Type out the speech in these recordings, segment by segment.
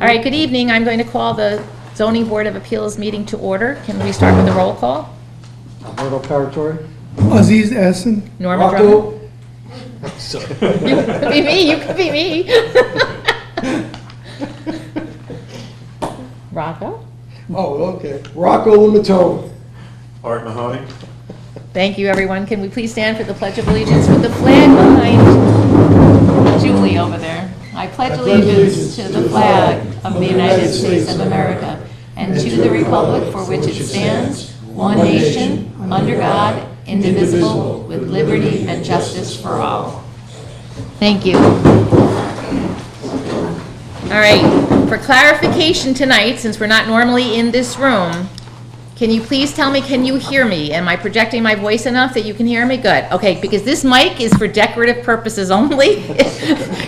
All right, good evening. I'm going to call the Zoning Board of Appeals meeting to order. Can we start with the roll call? Alberto Paratori. Aziz Hassan. Norma Drummond? You could be me, you could be me. Rocco? Oh, okay. Rocco Limatone. Art Mahoney. Thank you, everyone. Can we please stand for the Pledge of Allegiance with the flag behind Julie over there? I pledge allegiance to the flag of the United States of America and to the republic for which it stands, one nation, under God, indivisible, with liberty and justice for all. Thank you. All right, for clarification tonight, since we're not normally in this room, can you please tell me, can you hear me? Am I projecting my voice enough that you can hear me? Good. Okay, because this mic is for decorative purposes only.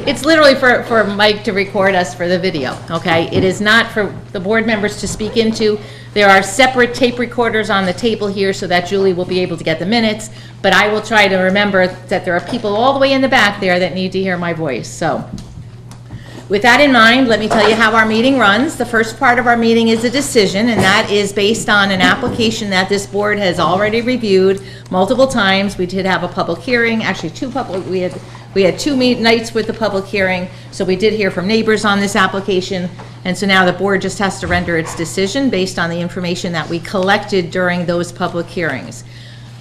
It's literally for Mike to record us for the video, okay? It is not for the board members to speak into. There are separate tape recorders on the table here so that Julie will be able to get the minutes, but I will try to remember that there are people all the way in the back there that need to hear my voice, so. With that in mind, let me tell you how our meeting runs. The first part of our meeting is a decision, and that is based on an application that this board has already reviewed multiple times. We did have a public hearing, actually we had two nights with the public hearing, so we did hear from neighbors on this application, and so now the board just has to render its decision based on the information that we collected during those public hearings.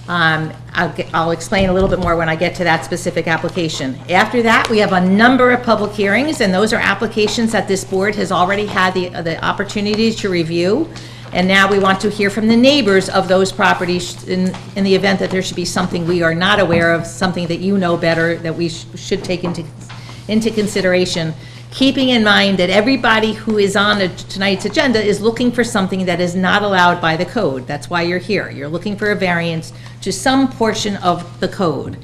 I'll explain a little bit more when I get to that specific application. After that, we have a number of public hearings, and those are applications that this board has already had the opportunity to review. And now we want to hear from the neighbors of those properties in the event that there should be something we are not aware of, something that you know better that we should take into consideration. Keeping in mind that everybody who is on tonight's agenda is looking for something that is not allowed by the code. That's why you're here. You're looking for a variance to some portion of the code.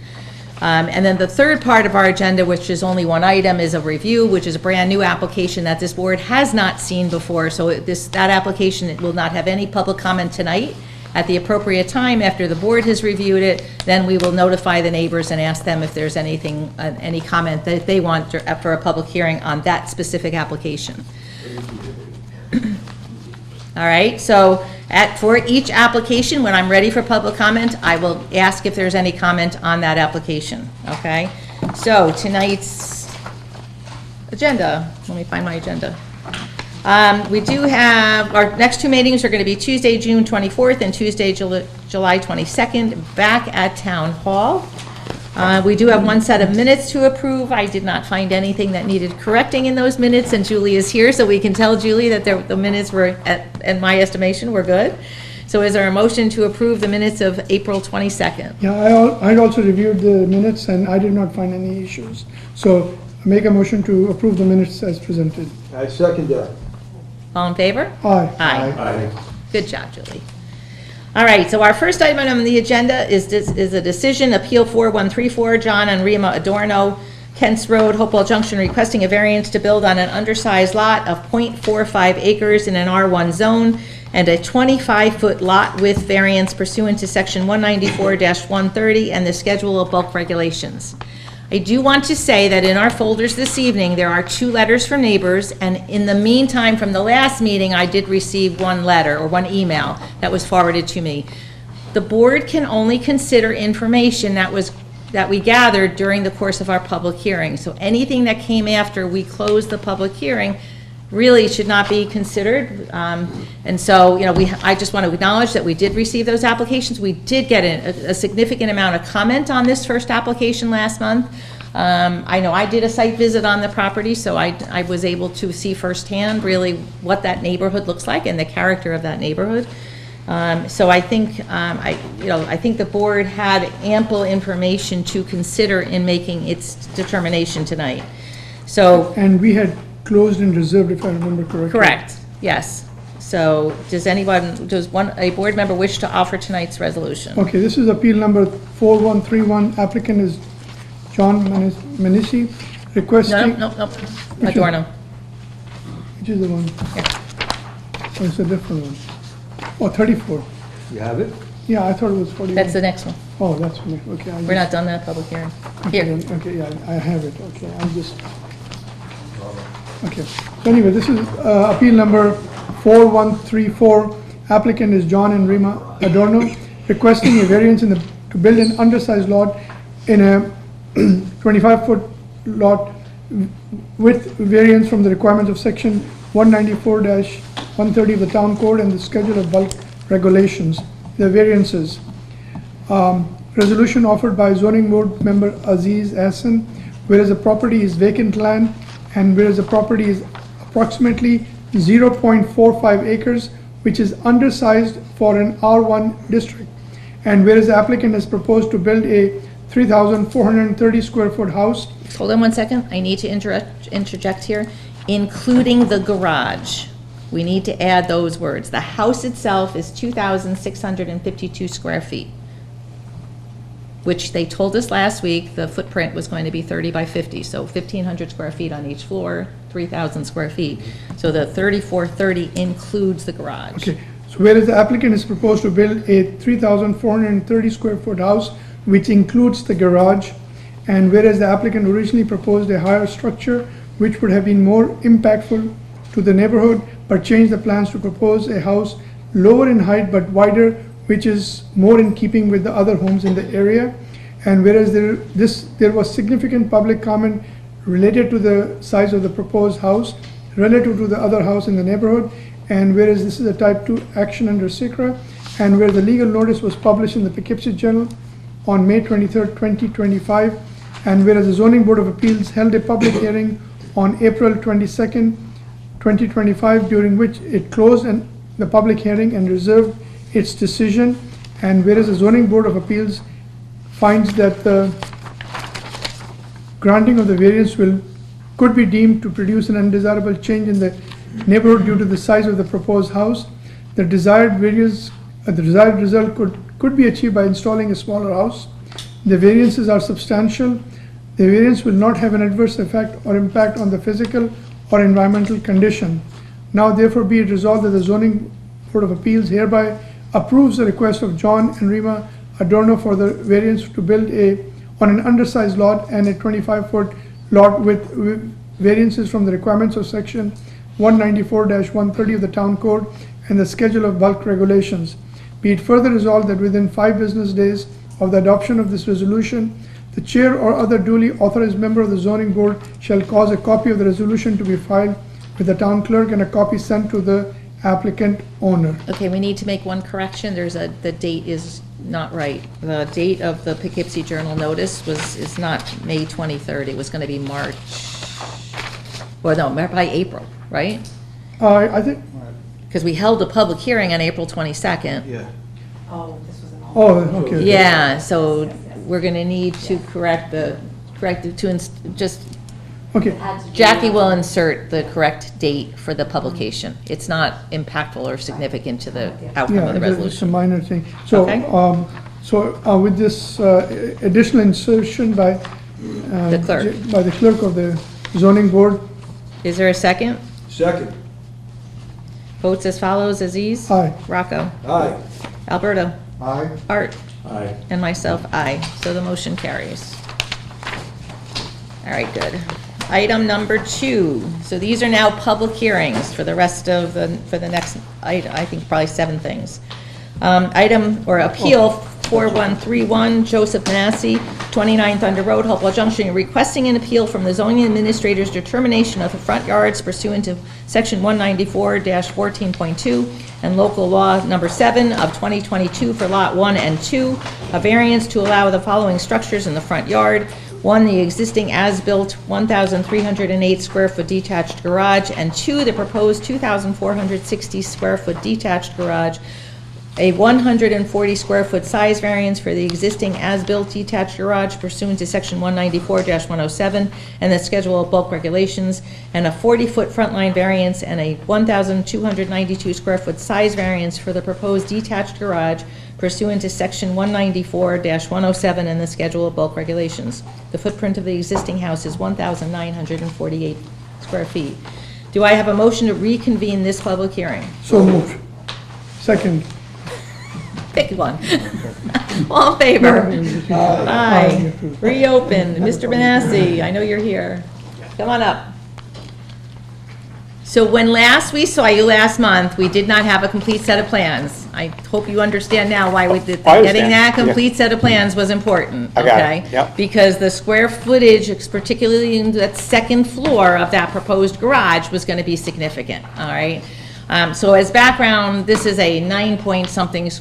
And then the third part of our agenda, which is only one item, is a review, which is a brand-new application that this board has not seen before. So that application will not have any public comment tonight. At the appropriate time, after the board has reviewed it, then we will notify the neighbors and ask them if there's anything, any comment that they want for a public hearing on that specific application. All right, so for each application, when I'm ready for public comment, I will ask if there's any comment on that application, okay? So tonight's agenda, let me find my agenda. We do have, our next two meetings are going to be Tuesday, June 24th and Tuesday, July 22nd, back at Town Hall. We do have one set of minutes to approve. I did not find anything that needed correcting in those minutes, and Julie is here, so we can tell Julie that the minutes were, in my estimation, were good. So is there a motion to approve the minutes of April 22nd? Yeah, I also reviewed the minutes and I did not find any issues. So I make a motion to approve the minutes as presented. I second that. All in favor? Aye. Aye. Good job, Julie. All right, so our first item on the agenda is a decision, Appeal 4134, John and Rima Adorno, Kents Road, Hopewell Junction, requesting a variance to build on an undersized lot of .45 acres in an R1 zone and a 25-foot lot width variance pursuant to Section 194-130 and the Schedule of Bulk Regulations. I do want to say that in our folders this evening, there are two letters from neighbors, and in the meantime, from the last meeting, I did receive one letter, or one email, that was forwarded to me. The board can only consider information that we gathered during the course of our public hearing. So anything that came after we closed the public hearing really should not be considered. And so, you know, I just want to acknowledge that we did receive those applications. We did get a significant amount of comment on this first application last month. I know I did a site visit on the property, so I was able to see firsthand really what that neighborhood looks like and the character of that neighborhood. So I think, I think the board had ample information to consider in making its determination tonight. So. And we had closed and reserved, if I remember correctly. Correct, yes. So does a board member wish to offer tonight's resolution? Okay, this is appeal number 4131. Applicant is John Manissi, requesting. No, Adorno. Which is the one? Yeah. Oh, it's a different one. Oh, 34. You have it? Yeah, I thought it was 41. That's the next one. Oh, that's me, okay. We're not done that public hearing. Here. Okay, yeah, I have it, okay, I'm just, okay. So anyway, this is appeal number 4134. Applicant is John and Rima Adorno, requesting a variance to build an undersized lot in a 25-foot lot with variance from the requirements of section 194-130 of the town code and the schedule of bulk regulations. The variances. Resolution offered by zoning board member Aziz Hassan, whereas the property is vacant land and whereas the property is approximately 0.45 acres, which is undersized for an R1 district. And whereas the applicant has proposed to build a 3,430 square foot house. Hold on one second, I need to interject here, including the garage. We need to add those words. The house itself is 2,652 square feet, which they told us last week the footprint was going to be 30 by 50, so 1,500 square feet on each floor, 3,000 square feet. So the 3,430 includes the garage. Okay, so whereas the applicant is proposed to build a 3,430 square foot house, which includes the garage, and whereas the applicant originally proposed a higher structure, which would have been more impactful to the neighborhood, but changed the plans to propose a house lower in height but wider, which is more in keeping with the other homes in the area. And whereas there was significant public comment related to the size of the proposed house relative to the other house in the neighborhood, and whereas this is a type 2 action under SECRA, and where the legal notice was published in the Poughkeepsie Journal on May 23rd, 2025, and whereas the Zoning Board of Appeals held a public hearing on April 22nd, 2025, during which it closed the public hearing and reserved its decision, and whereas the Zoning Board of Appeals finds that the granting of the variance could be deemed to produce an undesirable change in the neighborhood due to the size of the proposed house, the desired result could be achieved by installing a smaller house. The variances are substantial. The variance will not have an adverse effect or impact on the physical or environmental condition. Now therefore be it resolved that the Zoning Board of Appeals hereby approves the request of John and Rima Adorno for the variance to build on an undersized lot and a 25-foot lot with variances from the requirements of section 194-130 of the town code and the schedule of bulk regulations. Be it further resolved that within 5 business days of the adoption of this resolution, the chair or other duly authorized member of the zoning board shall cause a copy of the resolution to be filed with the town clerk and a copy sent to the applicant owner. Okay, we need to make one correction. The date is not right. The date of the Poughkeepsie Journal notice is not May 23rd. It was going to be March, well, no, by April, right? I think, Because we held a public hearing on April 22nd. Yeah. Oh, this was an all. oh, okay. Yeah, so we're going to need to just, Okay, Jackie will insert the correct date for the publication. It's not impactful or significant to the outcome yeah, of the it's a resolution. minor thing. So, Okay. with this additional insertion by The clerk. by the clerk of the zoning board, Is there a second? Second. Votes as follows: Aziz. Aye. Rocco. Aye. Alberto. Aye. Art. Aye. And myself, aye. So the motion carries. All right, good. Item number 2. So these are now public hearings for the rest of for the next, I think probably 7 things. Item or appeal 4131, Joseph Manassi, 29 Thunder Road, Hopewell Junction, requesting an appeal from the zoning administrator's determination of the front yards pursuant to section 194-14.2 and local law number 7 of 2022 for lot 1 and 2, a variance to allow the following structures in the front yard. 1, the existing as-built 1,308 square foot detached garage, and 2, the proposed 2,460 square foot detached garage, a 140 square foot size variance for the existing as-built detached garage pursuant to section 194-107 and the schedule of bulk regulations, and a 40-foot front line variance and a 1,292 square foot size variance for the proposed detached garage pursuant to section 194-107 and the schedule of bulk regulations. The footprint of the existing house is 1,948 square feet. Do I have a motion to reconvene this public hearing? so moved. Second. Pick one. All in favor? Aye. Reopen. Mr. Benassi, I know you're here. Come on up. So when last we saw you last month, we did not have a complete set of plans. I hope you understand now why we did, I understand, getting that yeah. complete set of plans was important, I got it, okay? yep. Because the square footage, particularly in that second floor of that proposed garage, was gonna be significant, all right? So as background, this is a 9-point-something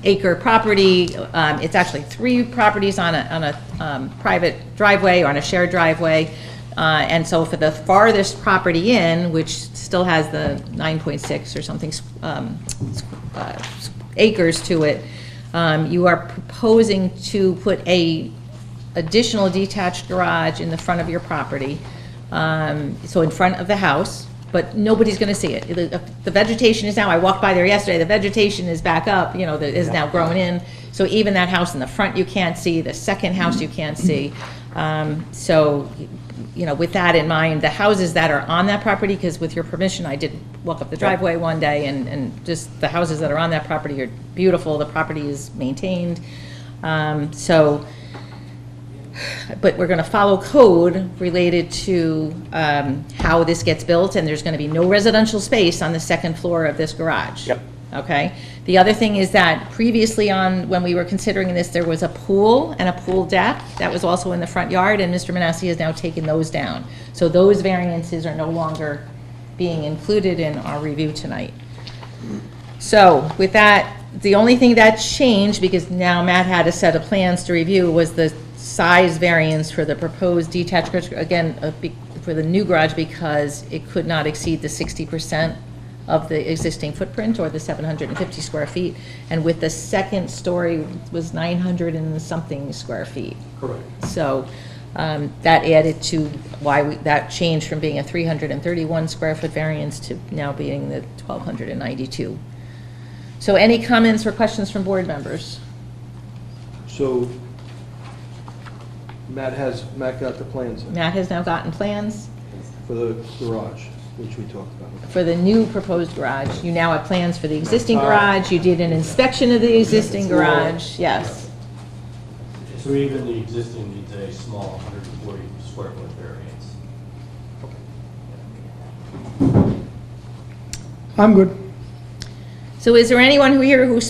acre property. It's actually 3 properties on a private driveway, or on a shared driveway. And so for the farthest property in, which still has the 9.6 or something acres to it, you are proposing to put a additional detached garage in the front of your property, so in front of the house, but nobody's gonna see it. The vegetation is now, I walked by there yesterday, the vegetation is back up, you know, that is now grown in, so even that house in the front you can't see, the second house you can't see. So, you know, with that in mind, the houses that are on that property, because with your permission, I did walk up the driveway one day, and just the houses that are on that property are beautiful, the property is maintained. So, but we're gonna follow code related to how this gets built, and there's gonna be no residential space on the second floor of this garage. Yep. Okay? The other thing is that previously when we were considering this, there was a pool and a pool deck that was also in the front yard, and Mr. Manassi has now taken those down. So those variances are no longer being included in our review tonight. So with that, the only thing that changed, because now Matt had a set of plans to review, was the size variance for the proposed detached garage, again, for the new garage, because it could not exceed the 60% of the existing footprint, or the 750 square feet, and with the second story was 900 and something square feet. Correct. So that added to why that changed from being a 331 square foot variance to now being the 1,292. So any comments or questions from board members? So Matt got the plans in Matt has now gotten plans for the garage, which we talked about. for the new proposed garage. You now have plans for the existing garage. You did an inspection of the existing garage, yes. So even the existing needs a small 140 square foot variance. I'm good. So is there anyone here who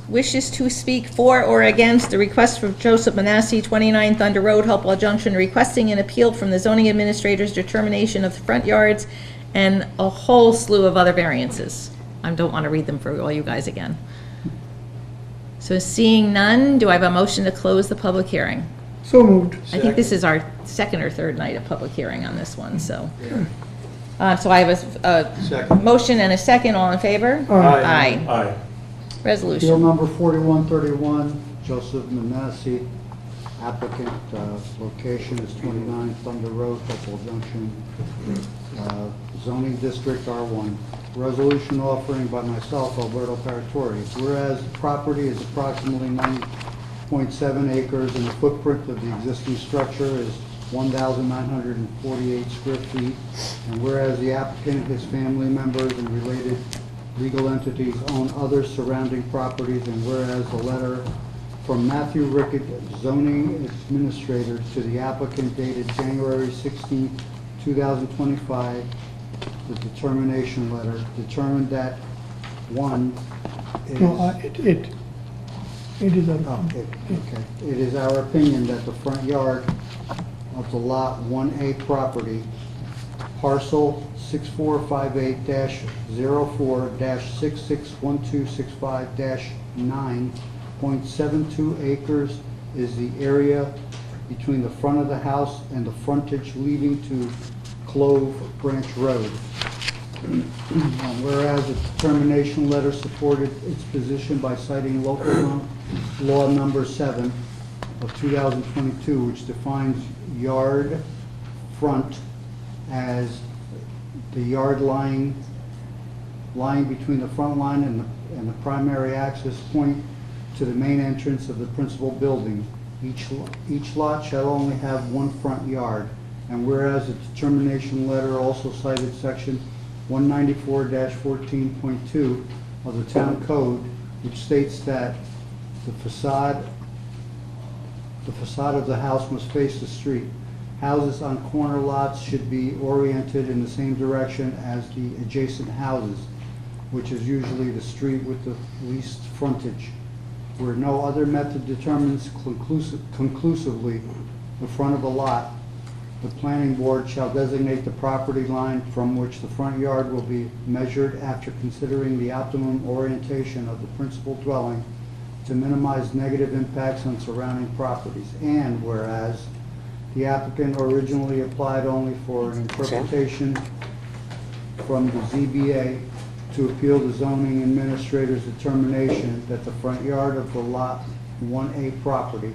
wishes to speak for or against the request from Joseph Manassi, 29 Thunder Road, Hopewell Junction, requesting an appeal from the zoning administrator's determination of the front yards and a whole slew of other variances? I don't want to read them for all you guys again. So seeing none, do I have a motion to close the public hearing? So moved. I think this is our second or third night of public hearing on this one, so. So I have a Second. motion and a second, all in favor? Aye. Aye. Aye. Appeal Resolution. number 4131, Joseph Manassi, applicant, location is 29 Thunder Road, Hopewell Junction, zoning district R1. Resolution offering by myself, Alberto Paratori. Whereas the property is approximately 9.7 acres and the footprint of the existing structure is 1,948 square feet, and whereas the applicant, his family members, and related legal entities own other surrounding properties, and whereas a letter from Matthew Rickett, zoning administrator, to the applicant dated January 16, 2025, the determination letter determined that, one, is... No, it is a, Okay. It is our opinion that the front yard of the Lot 1A property, parcel 6458-04-661265-9.72 acres, is the area between the front of the house and the frontage leading to Clove Branch Road. Whereas a determination letter supported its position by citing local law number 7 of 2022, which defines yard front as the yard lying between the front line and the primary access point to the main entrance of the principal building. Each lot shall only have one front yard. And whereas the determination letter also cited section 194-14.2 of the town code, which states that the facade of the house must face the street. Houses on corner lots should be oriented in the same direction as the adjacent houses, which is usually the street with the least frontage. Where no other method determines conclusively the front of a lot, the planning board shall designate the property line from which the front yard will be measured after considering the optimum orientation of the principal dwelling to minimize negative impacts on surrounding properties. And whereas the applicant originally applied only for an interpretation from the ZBA to appeal the zoning administrator's determination that the front yard of the Lot 1A property,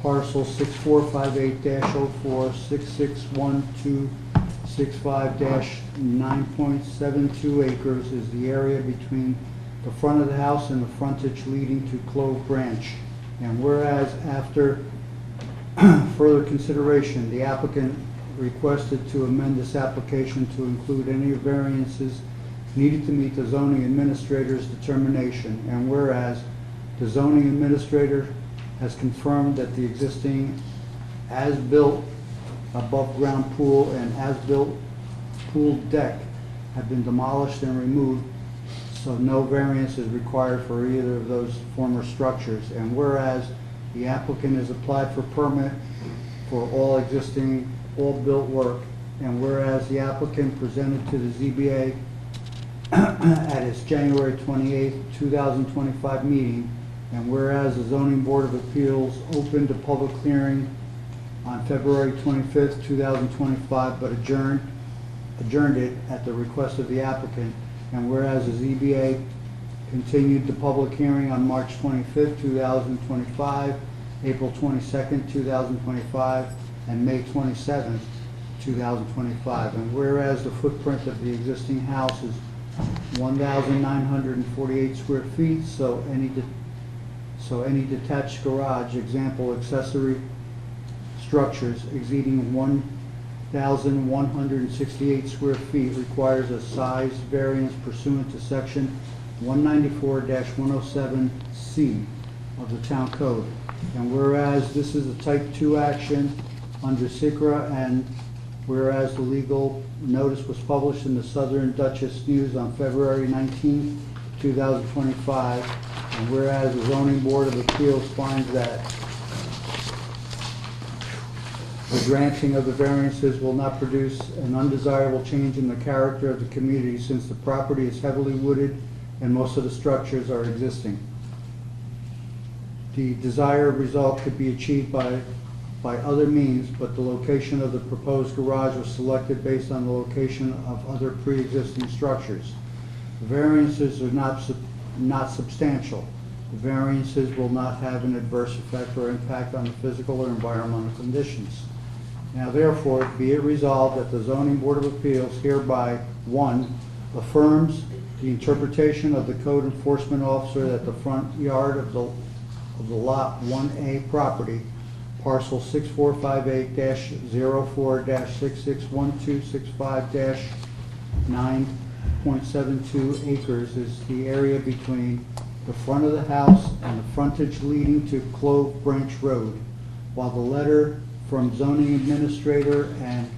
parcel 6458-04-661265-9.72 acres, is the area between the front of the house and the frontage leading to Clove Branch. And whereas after further consideration, the applicant requested to amend this application to include any variances needed to meet the zoning administrator's determination. And whereas the zoning administrator has confirmed that the existing as-built above-ground pool and as-built pool deck have been demolished and removed, so no variance is required for either of those former structures. And whereas the applicant has applied for permit for all existing, all built work, and whereas the applicant presented to the ZBA at its January 28, 2025 meeting, and whereas the Zoning Board of Appeals opened a public hearing on February 25th, 2025, but adjourned it at the request of the applicant, and whereas the ZBA continued the public hearing on March 25th, 2025, April 22nd, 2025, and May 27th, 2025, and whereas the footprint of the existing house is 1,948 square feet, so any detached garage, example accessory structures exceeding 1,168 square feet requires a size variance pursuant to section 194-107C of the town code. And whereas this is a type 2 action under SECRA, and whereas the legal notice was published in the Southern Dutchess News on February 19, 2025, and whereas the Zoning Board of Appeals finds that the granting of the variances will not produce an undesirable change in the character of the community since the property is heavily wooded and most of the structures are existing. The desired result could be achieved by other means, but the location of the proposed garage was selected based on the location of other pre-existing structures. The variances are not substantial. The variances will not have an adverse effect or impact on the physical or environmental conditions. Now therefore, be it resolved that the Zoning Board of Appeals hereby, 1, affirms the interpretation of the code enforcement officer that the front yard of the Lot 1A property, parcel 6458-04-661265-9.72 acres, is the area between the front of the house and the frontage leading to Clove Branch Road. While the letter from zoning administrator and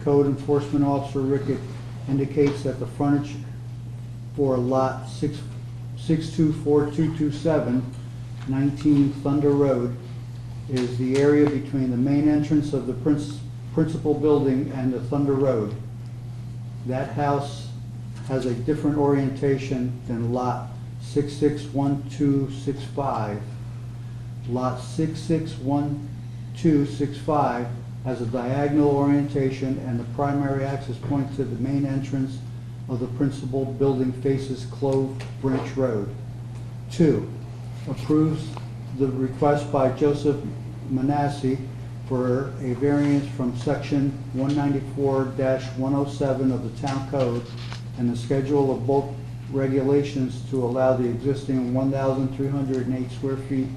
code enforcement officer Rickett indicates that the frontage for lot 624227, 19 Thunder Road, is the area between the main entrance of the principal building and the Thunder Road. That house has a different orientation than lot 661265. Lot 661265 has a diagonal orientation, and the primary access point to the main entrance of the principal building faces Clove Branch Road. 2, approves the request by Joseph Manassi for a variance from section 194-107 of the town code and the schedule of bulk regulations to allow the existing 1,308 square feet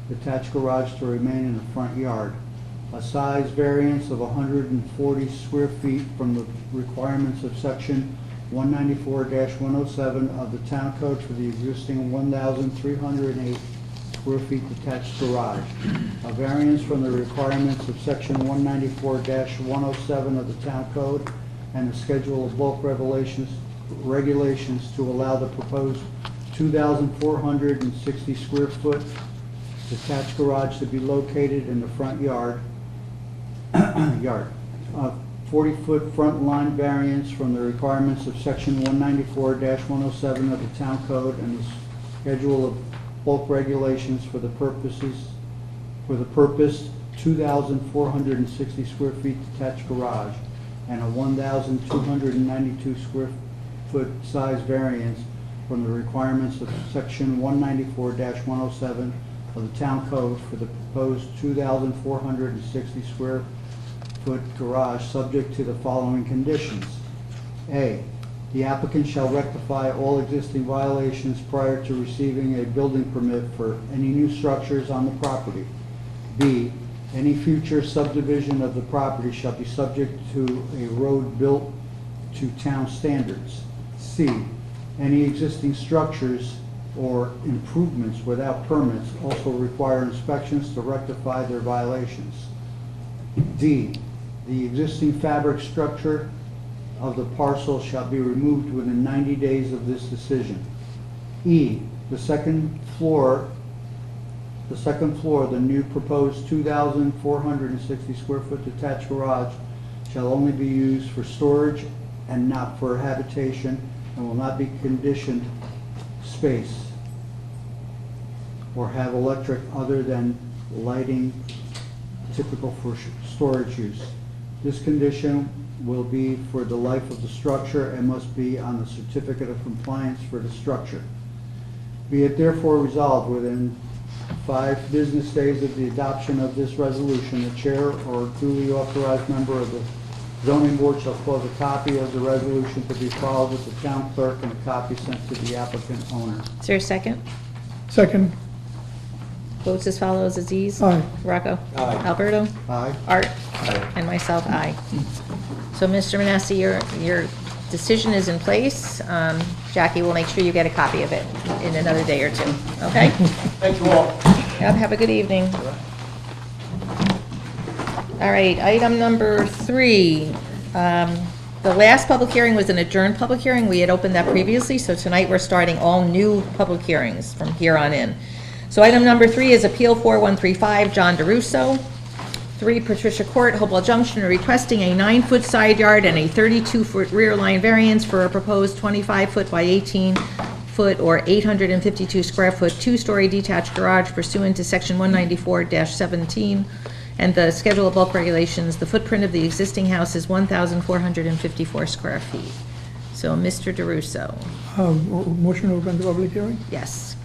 detached garage to remain in the front yard. A size variance of 140 square feet from the requirements of section 194-107 of the town code for the existing 1,308 square feet detached garage. A variance from the requirements of section 194-107 of the town code and the schedule of bulk regulations to allow the proposed 2,460 square foot detached garage to be located in the front yard. 40-foot front line variance from the requirements of section 194-107 of the town code and the schedule of bulk regulations for the purpose 2,460 square feet detached garage and a 1,292 square foot size variance from the requirements of section 194-107 of the town code for the proposed 2,460 square foot garage, subject to the following conditions. A, the applicant shall rectify all existing violations prior to receiving a building permit for any new structures on the property. B, any future subdivision of the property shall be subject to a road built to town standards. C, any existing structures or improvements without permits also require inspections to rectify their violations. D, the existing fabric structure of the parcel shall be removed within 90 days of this decision. E, the second floor, the new proposed 2,460 square foot detached garage shall only be used for storage and not for habitation and will not be conditioned space or have electric other than lighting typical for storage use. This condition will be for the life of the structure and must be on the certificate of compliance for the structure. Be it therefore resolved within 5 business days of the adoption of this resolution, the chair or duly authorized member of the zoning board shall cause a copy of the resolution to be filed with the town clerk and a copy sent to the applicant owner. Is there a second? Second. Votes as follows: Aziz. Aye. Rocco. Aye. Alberto. Aye. Art. And myself, aye. So, Mr. Manassi, your decision is in place. Jackie will make sure you get a copy of it in another day or two, okay? Thank you all. Yep, have a good evening. All right, item number 3. The last public hearing was an adjourned public hearing. We had opened that previously, so tonight we're starting all new public hearings from here on in. So item number 3 is Appeal 4135, John DeRusso. 3 Patricia Court, Hopewell Junction, requesting a 9-foot side yard and a 32-foot rear line variance for a proposed 25-foot by 18-foot or 852 square foot 2-story detached garage pursuant to section 194-17 and the schedule of bulk regulations. The footprint of the existing house is 1,454 square feet. So, Mr. DeRusso. Motion to open the public hearing? Yes.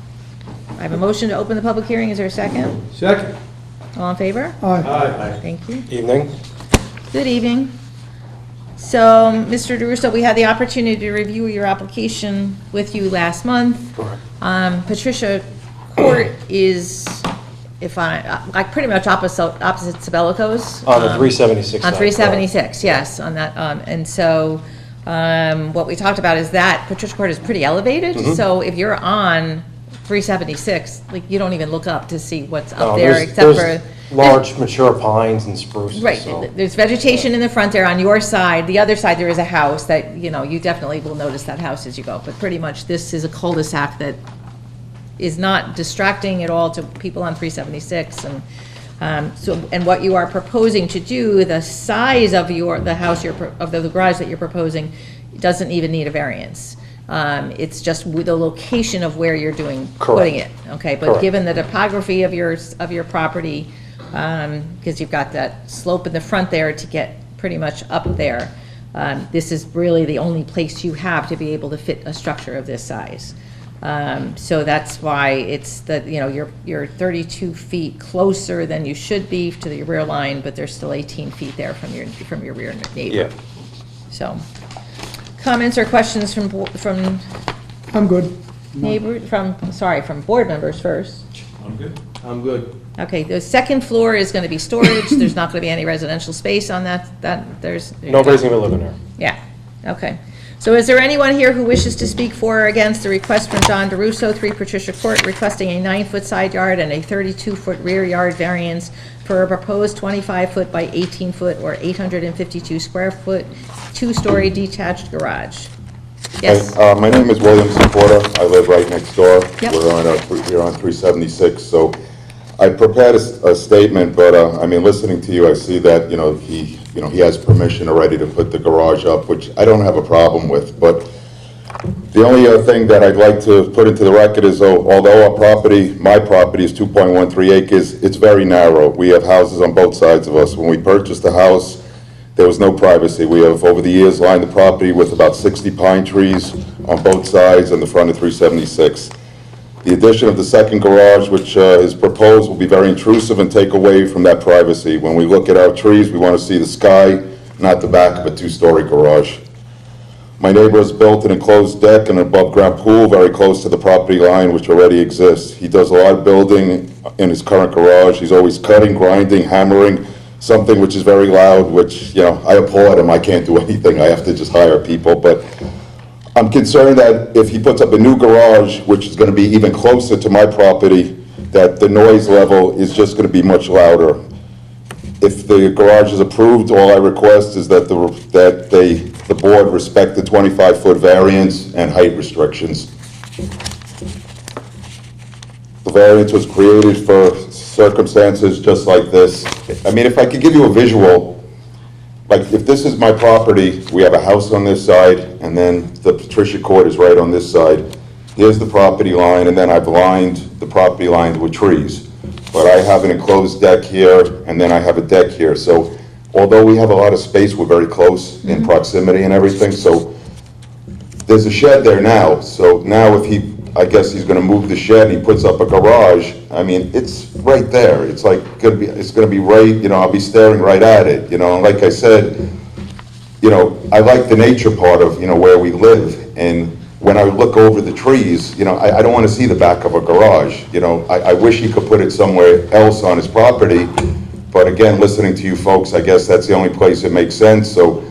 I have a motion to open the public hearing. Is there a second? Second. All in favor? Aye. Thank you. Evening. Good evening. So, Mr. DeRusso, we had the opportunity to review your application with you last month. Correct. Patricia Court is, if like pretty much opposite Sabelico's. On the 376 On side, 376, yes, on that, and so, what we talked about is that Patricia Court is pretty elevated, Mm-hmm. so if you're on 376, like, you don't even look up to see what's No, up there, there's- except there's for. large mature pines and spruces. Right, so- there's vegetation in the front there on your side. The other side, there is a house that, you know, you definitely will notice that house as you go. But pretty much, this is a cul-de-sac that is not distracting at all to people on 376. And and what you are proposing to do, the size of the house, of the garage that you're proposing, doesn't even need a variance. It's just the location of where you're putting it, okay? But Correct. given the topography of your property, because you've got that slope in the front there to get pretty much up there, this is really the only place you have to be able to fit a structure of this size. So that's why it's you're 32 feet closer than you should be to the rear line, but there's still 18 feet there from your rear neighbor. Yeah. So, comments or questions from I'm good. from board members first? I'm good. Okay, the second floor is going to be storage. There's not going to be any residential space on that, there's. Nobody's gonna be living there. Yeah, okay. So is there anyone here who wishes to speak for or against the request from John DeRusso, 3 Patricia Court, requesting a 9-foot side yard and a 32-foot rear yard variance for a proposed 25-foot by 18-foot or 852 square foot, 2-story detached garage? Yes? Hi, my name is William Seporda. I live right next door. Yep. We're on 376. So I prepared a statement, but I mean, listening to you, I see that he has permission already to put the garage up, which I don't have a problem with. But the only other thing that I'd like to put into the record is, although my property is 2.13 acres, it's very narrow. We have houses on both sides of us. When we purchased the house, there was no privacy. We have, over the years, lined the property with about 60 pine trees on both sides and the front of 376. The addition of the second garage, which is proposed, will be very intrusive and take away from that privacy. When we look at our trees, we want to see the sky, not the back of a 2-story garage. My neighbor has built an enclosed deck and an above-ground pool very close to the property line, which already exists. He does a lot of building in his current garage. He's always cutting, grinding, hammering, something which is very loud, which, I applaud him. I can't do anything. I have to just hire people. But I'm concerned that if he puts up a new garage, which is going to be even closer to my property, that the noise level is just going to be much louder. If the garage is approved, all I request is that the board respect the 25-foot variance and height restrictions. The variance was created for circumstances just like this. I mean, if I could give you a visual, like if this is my property, we have a house on this side, and then the Patricia Court is right on this side. Here's the property line, and then I've lined the property line with trees. But I have an enclosed deck here, and then I have a deck here. So although we have a lot of space, we're very close in proximity and everything. So there's a shed there now. So now if I guess he's going to move the shed and he puts up a garage, I mean, it's right there. It's like it's going to be right, I'll be staring right at it, And like I said, I like the nature part of, where we live. And when I look over the trees, I don't want to see the back of a garage. I wish he could put it somewhere else on his property. But again, listening to you folks, I guess that's the only place it makes sense. So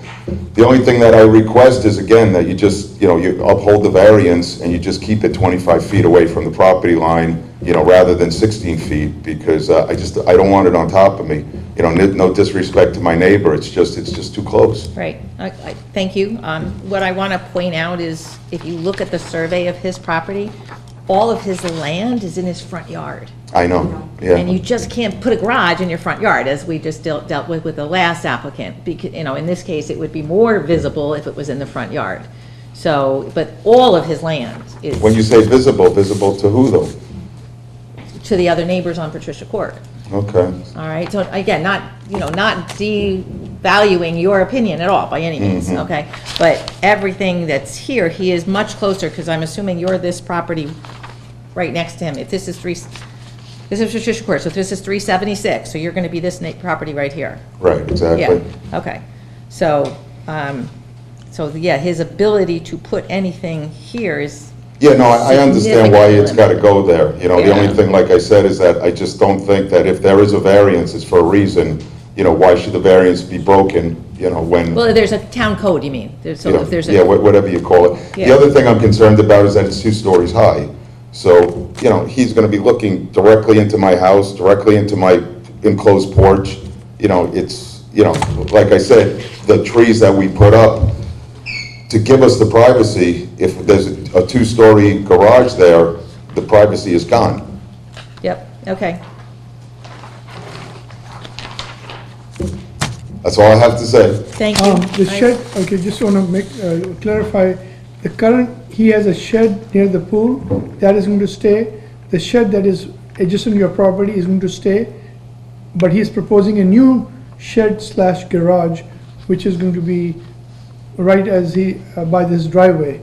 the only thing that I request is, again, that you just, you uphold the variance and you just keep it 25 feet away from the property line, rather than 16 feet, because I don't want it on top of me. No disrespect to my neighbor, it's just too close. Right, thank you. What I want to point out is, if you look at the survey of his property, all of his land is in his front yard. I know, yeah. And you just can't put a garage in your front yard, as we just dealt with the last applicant. Because, in this case, it would be more visible if it was in the front yard. So, but all of his land is When you say visible to who though? to the other neighbors on Patricia Court. Okay. All right, so again, not devaluing your opinion at all, by any means, okay? But everything that's here, he is much closer, because I'm assuming you're this property right next to him. If this is this is Patricia Court, so if this is 376, so you're gonna be this property right here. Right, exactly. Yeah, okay. So, yeah, his ability to put anything here is, Yeah, no, I understand why it's got to go there. The Yeah. only thing, like I said, is that I just don't think that if there is a variance, it's for a reason. Why should the variance be broken, when, well, there's a town code, you mean? So if there's a. yeah, whatever you call it. The Yeah. other thing I'm concerned about is that it's 2 stories high. So, he's going to be looking directly into my house, directly into my enclosed porch. It's, like I said, the trees that we put up to give us the privacy, if there's a 2-story garage there, the privacy is gone. Yep, okay. That's all I have to say. Thank you. The shed, okay, just want to clarify, he has a shed near the pool, that is going to stay. The shed that is adjacent to your property is going to stay, but he's proposing a new shed/garage, which is going to be right as by this driveway.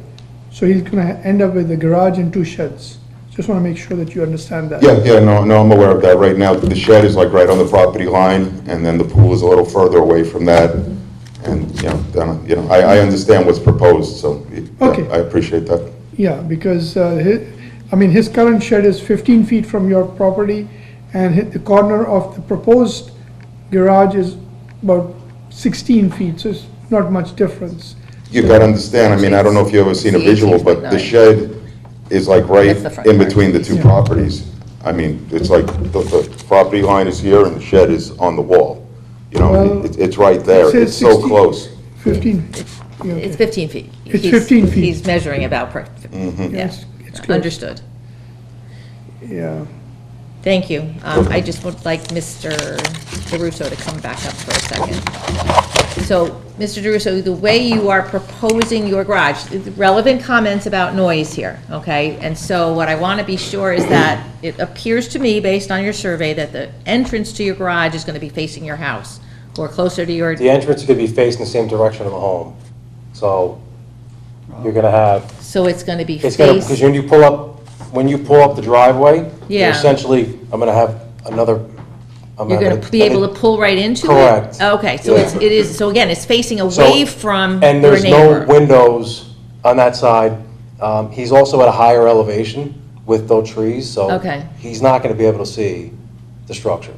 So he's going to end up with a garage and 2 sheds. Just want to make sure that you understand that. Yeah, no, I'm aware of that. Right now, the shed is like right on the property line, and then the pool is a little further away from that. And, I understand what's proposed, so yeah, Okay. I appreciate that. Yeah, because his current shed is 15 feet from your property, and the corner of the proposed garage is about 16 feet, so it's not much difference. you gotta understand, I mean, I don't know if you've ever seen a The visual, but the 18.9. shed is like right That's the front in part. between the two Yeah. properties. I mean, it's like, the property line is here and the shed is on the wall. You know, Well, it's right there, it says it's so 16. close. 15. Yeah, okay. It's 15 feet. It's He's- 15 feet. He's measuring about, Mm-hmm. Yeah, yeah, it's close. understood. Yeah. Thank you. I just would like Mr. DeRusso to come back up for a second. So, Mr. DeRusso, the way you are proposing your garage, relevant comments about noise here, okay? And so what I want to be sure is that it appears to me, based on your survey, that the entrance to your garage is going to be facing your house or closer to your, The entrance could be facing the same direction of the home. So you're gonna have, so it's going to be it's gonna, because face, when you pull up the driveway, Yeah. you're essentially, I'm gonna have another, I'm you're going to be able to pull right into it? Correct. Okay, so Yeah. it is, so again, it's facing So- away from And your there's no neighbor. windows on that side. He's also at a higher elevation with those trees, so Okay. he's not gonna be able to see the structure.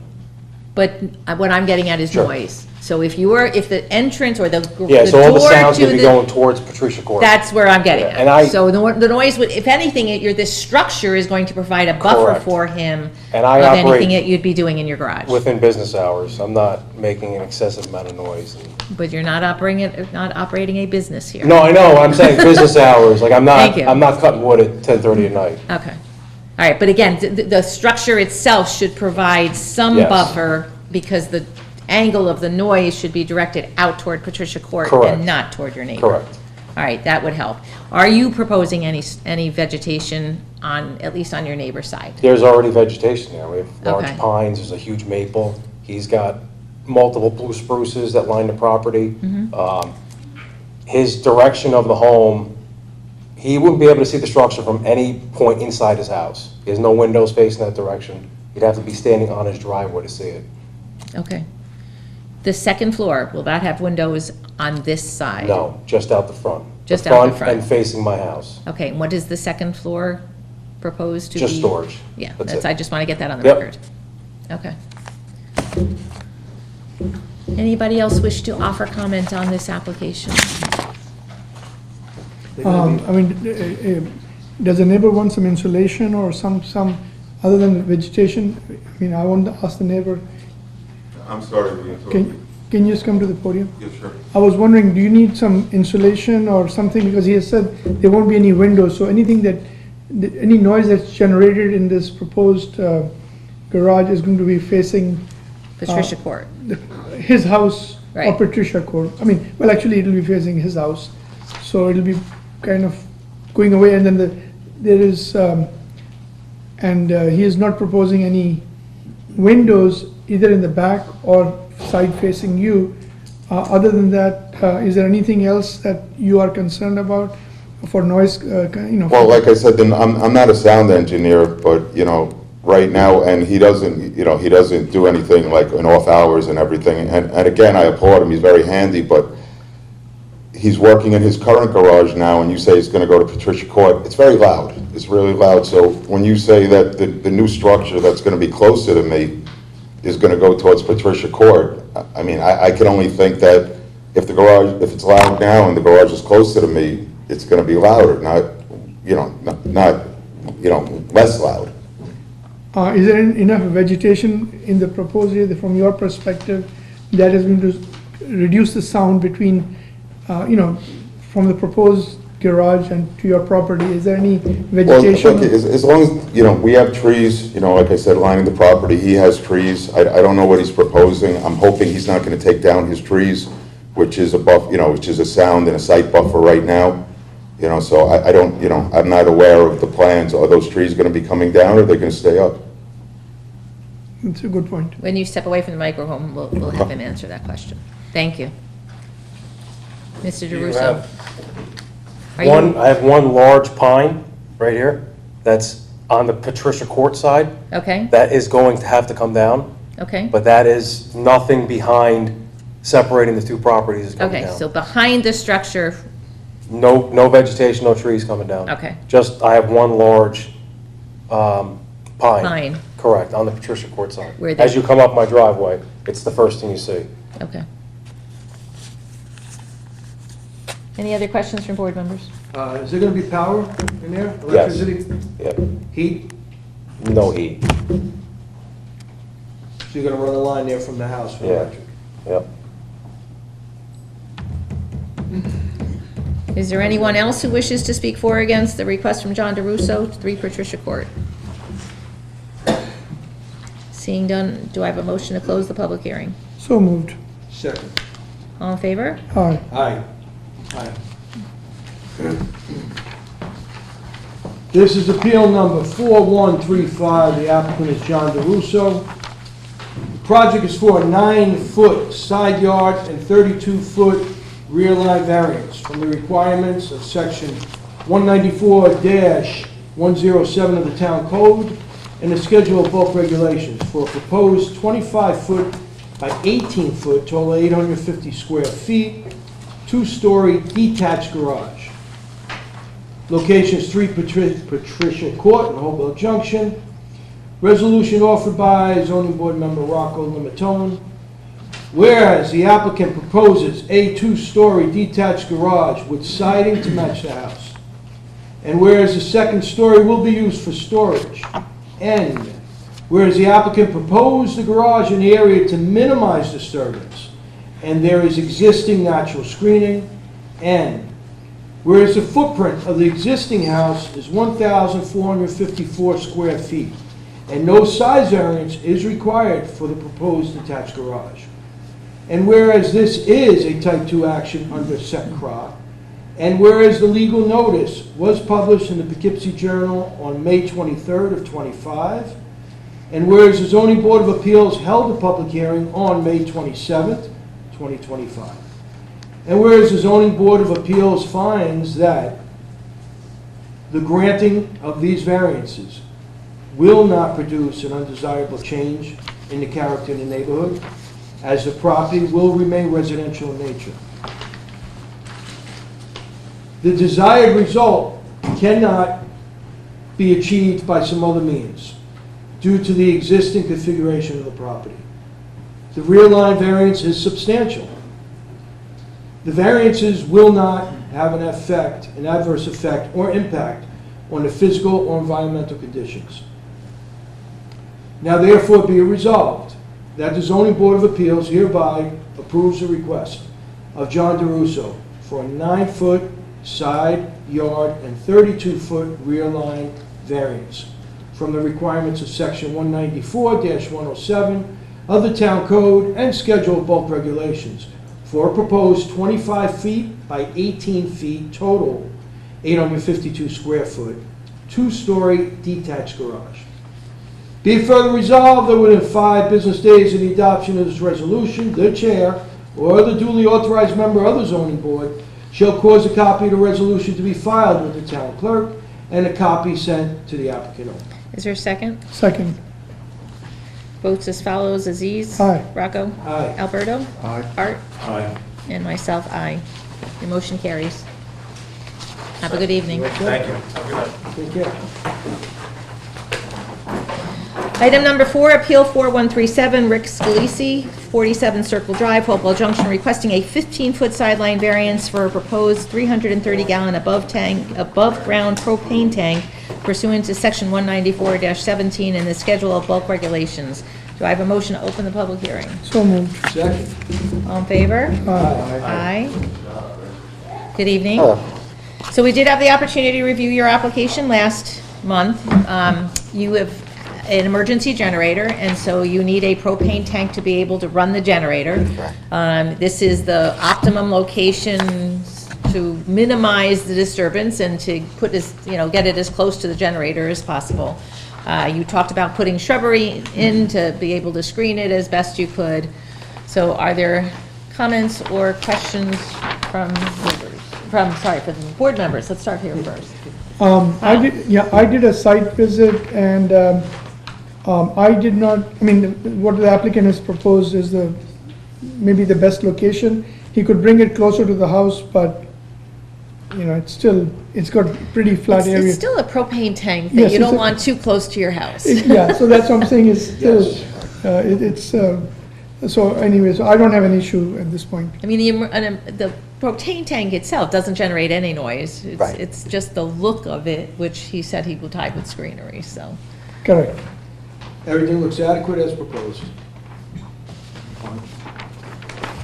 But what I'm getting at is Sure. noise. So if the entrance or the Yeah, so all the door sound's to gonna be going towards Patricia Court. that's where I'm getting Yeah, and at. I- So the noise would, if anything, this structure is going to provide a buffer Correct. for him And I of operate anything that you'd be doing in your garage. Within business hours, I'm not making an excessive amount of noise. But you're not operating a business here. No, I know, I'm saying business hours, like Thank you. I'm not cutting wood at 10:30 at night. Okay. All right, but again, the structure itself should provide some Yes. buffer because the angle of the noise should be directed out toward Patricia Court Correct. and not toward your neighbor. Correct. All right, that would help. Are you proposing any vegetation at least on your neighbor's side? There's already vegetation there, we have large Okay. pines, there's a huge maple, he's got multiple blue spruces that line the property. His direction of the home, he wouldn't be able to see the structure from any point inside his house. He has no windows facing that direction. He'd have to be standing on his driveway to see it. Okay. The second floor, will that have windows on this side? No, just out the front. Just out the front. And facing my house. Okay, and what is the second floor proposed to be? Just storage. Yeah, That's that's, it. I just want to get that on the Yep. record. Okay. Anybody else wish to offer comment on this application? I mean, does the neighbor want some insulation or some, other than vegetation? I mean, I want to ask the neighbor, I'm sorry, can you just come to the podium? Yeah, sure. I was wondering, do you need some insulation or something, because he has said there won't be any windows, so anything any noise that's generated in this proposed garage is going to be facing Patricia Court. his house or Right. Patricia Court. I mean, well, actually, it'll be facing his house, so it'll be kind of going away, and then there is, and he is not proposing any windows either in the back or side facing you. Other than that, is there anything else that you are concerned about for noise, Well, like I said, then I'm not a sound engineer, but, right now, and he doesn't do anything like in off hours and everything. And again, I applaud him, he's very handy, but he's working in his current garage now, and you say he's gonna go to Patricia Court, it's very loud. It's really loud. So when you say that the new structure that's gonna be closer to me is gonna go towards Patricia Court, I mean, I can only think that if it's loud now and the garage is closer to me, it's gonna be louder, not less loud. Is there enough vegetation in the proposed area from your perspective that is going to reduce the sound between, from the proposed garage and to your property? Is there any Well, vegetation? look, as long as, we have trees, like I said, lining the property, he has trees. I don't know what he's proposing. I'm hoping he's not gonna take down his trees, which is which is a sound and a sight buffer right now. So I don't, I'm not aware of the plans. Are those trees gonna be coming down or are they gonna stay up? That's a good point. When you step away from the microphone, we'll have him answer that question. Thank you. Mr. You DeRusso? have Are you- I have one large pine right here that's on the Patricia Court side. Okay, That is going to have to come down, okay. but that is nothing behind separating the two properties is coming Okay, down. so behind the structure, No vegetation, no trees coming down. Okay. Just, I have one large pine. Pine. Correct, on the Patricia Court side. Where the- As you come up my driveway, it's the first thing you see. okay. Any other questions from board members? Is there gonna be power in there? Yes. Electricity? Yep. Heat? No heat. So you're gonna run a line there from the house for Yeah. electric? Yep. Is there anyone else who wishes to speak for or against the request from John DeRusso, 3 Patricia Court? Seeing done, do I have a motion to close the public hearing? So moved. Second. All in favor? Aye. Aye. Aye. This is appeal number 4135. The applicant is John DeRusso. The project is for a 9-foot side yard and 32-foot rear line variance from the requirements of section 194-107 of the town code and the schedule of bulk regulations for a proposed 25-foot by 18-foot, total 850 square feet, 2-story detached garage. Location is 3 Patricia Court in Hopewell Junction. Resolution offered by zoning board member Rocco Limatone. Whereas the applicant proposes a 2-story detached garage with siding to match the house. And whereas the second story will be used for storage. And whereas the applicant proposed the garage in the area to minimize disturbance, and there is existing natural screening. And whereas the footprint of the existing house is 1,454 square feet, and no size variance is required for the proposed detached garage. And whereas this is a type 2 action under SECRA, and whereas the legal notice was published in the Poughkeepsie Journal on May 23rd of '25, and whereas the Zoning Board of Appeals held a public hearing on May 27th, 2025, and whereas the Zoning Board of Appeals finds that the granting of these variances will not produce an undesirable change in the character of the neighborhood, as the property will remain residential in nature. The desired result cannot be achieved by some other means due to the existing configuration of the property. The rear line variance is substantial. The variances will not have an adverse effect or impact on the physical or environmental conditions. Now therefore be it resolved that the Zoning Board of Appeals hereby approves the request of John DeRusso for a 9-foot side yard and 32-foot rear line variance from the requirements of section 194-107 of the town code and schedule of bulk regulations for a proposed 25 feet by 18 feet total, 852 square foot, 2-story detached garage. Be it further resolved that within 5 business days of the adoption of this resolution, the chair or the duly authorized member of the zoning board shall cause a copy of the resolution to be filed with the town clerk and a copy sent to the applicant. Is there a second? Second. Votes as follows: Aziz. Aye. Rocco. Aye. Alberto. Aye. Art. Aye. And myself, aye. Your motion carries. Have a good evening. Thank you. Take care. Item number 4, Appeal 4137, Rick Scalisi, 47 Circle Drive, Hopewell Junction, requesting a 15-foot sideline variance for a proposed 330-gallon above-ground propane tank pursuant to Section 194-17 in the Schedule of Bulk Regulations. Do I have a motion to open the public hearing? So moved. Second. All in favor? Aye. Aye. Good evening. So we did have the opportunity to review your application last month. You have an emergency generator, and so you need a propane tank to be able to run the generator. This is the optimum location to minimize the disturbance and to put this, get it as close to the generator as possible. You talked about putting shrubbery in to be able to screen it as best you could. So are there comments or questions from the board members? Let's start here first. I did a site visit, and I did not, what the applicant has proposed is maybe the best location. He could bring it closer to the house, but, it's got pretty flat area. It's still a propane tank that Yes, you don't it's a- want too close to your house. Yeah, so that's what I'm saying is still, So anyway, so I don't have an issue at this point. I mean, the propane tank itself doesn't generate any noise. Right. It's just the look of it, which he said he will tie with screenery, so. Correct. Everything looks adequate as proposed.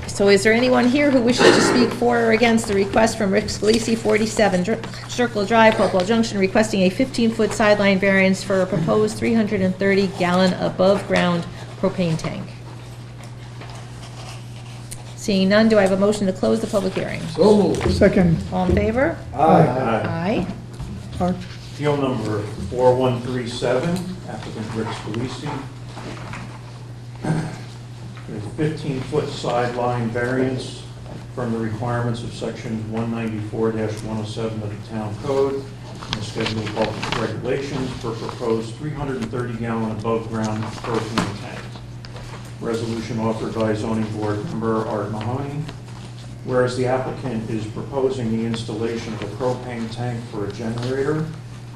So is there anyone here who wishes to speak for or against the request from Rick Scalisi, 47 Circle Drive, Hopewell Junction, requesting a 15-foot sideline variance for a proposed 330-gallon above-ground propane tank? Seeing none, do I have a motion to close the public hearing? So moved. Second, All in favor? Aye. Aye. Art. Appeal number 4137, applicant Rick Scalisi. There's a 15-foot sideline variance from the requirements of section 194-107 of the town code and the schedule of bulk regulations for proposed 330-gallon above-ground propane tank. Resolution offered by zoning board member Art Mahoney. Whereas the applicant is proposing the installation of a propane tank for a generator,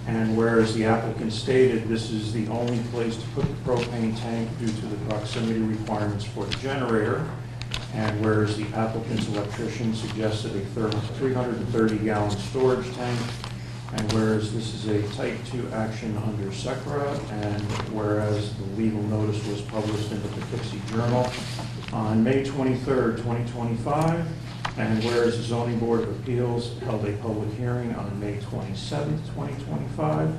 and whereas the applicant stated this is the only place to put the propane tank due to the proximity requirements for the generator, and whereas the applicant's electrician suggested a 330-gallon storage tank, and whereas this is a type 2 action under SECRA, and whereas the legal notice was published in the Poughkeepsie Journal on May 23rd, 2025, and whereas the Zoning Board of Appeals held a public hearing on May 27th, 2025,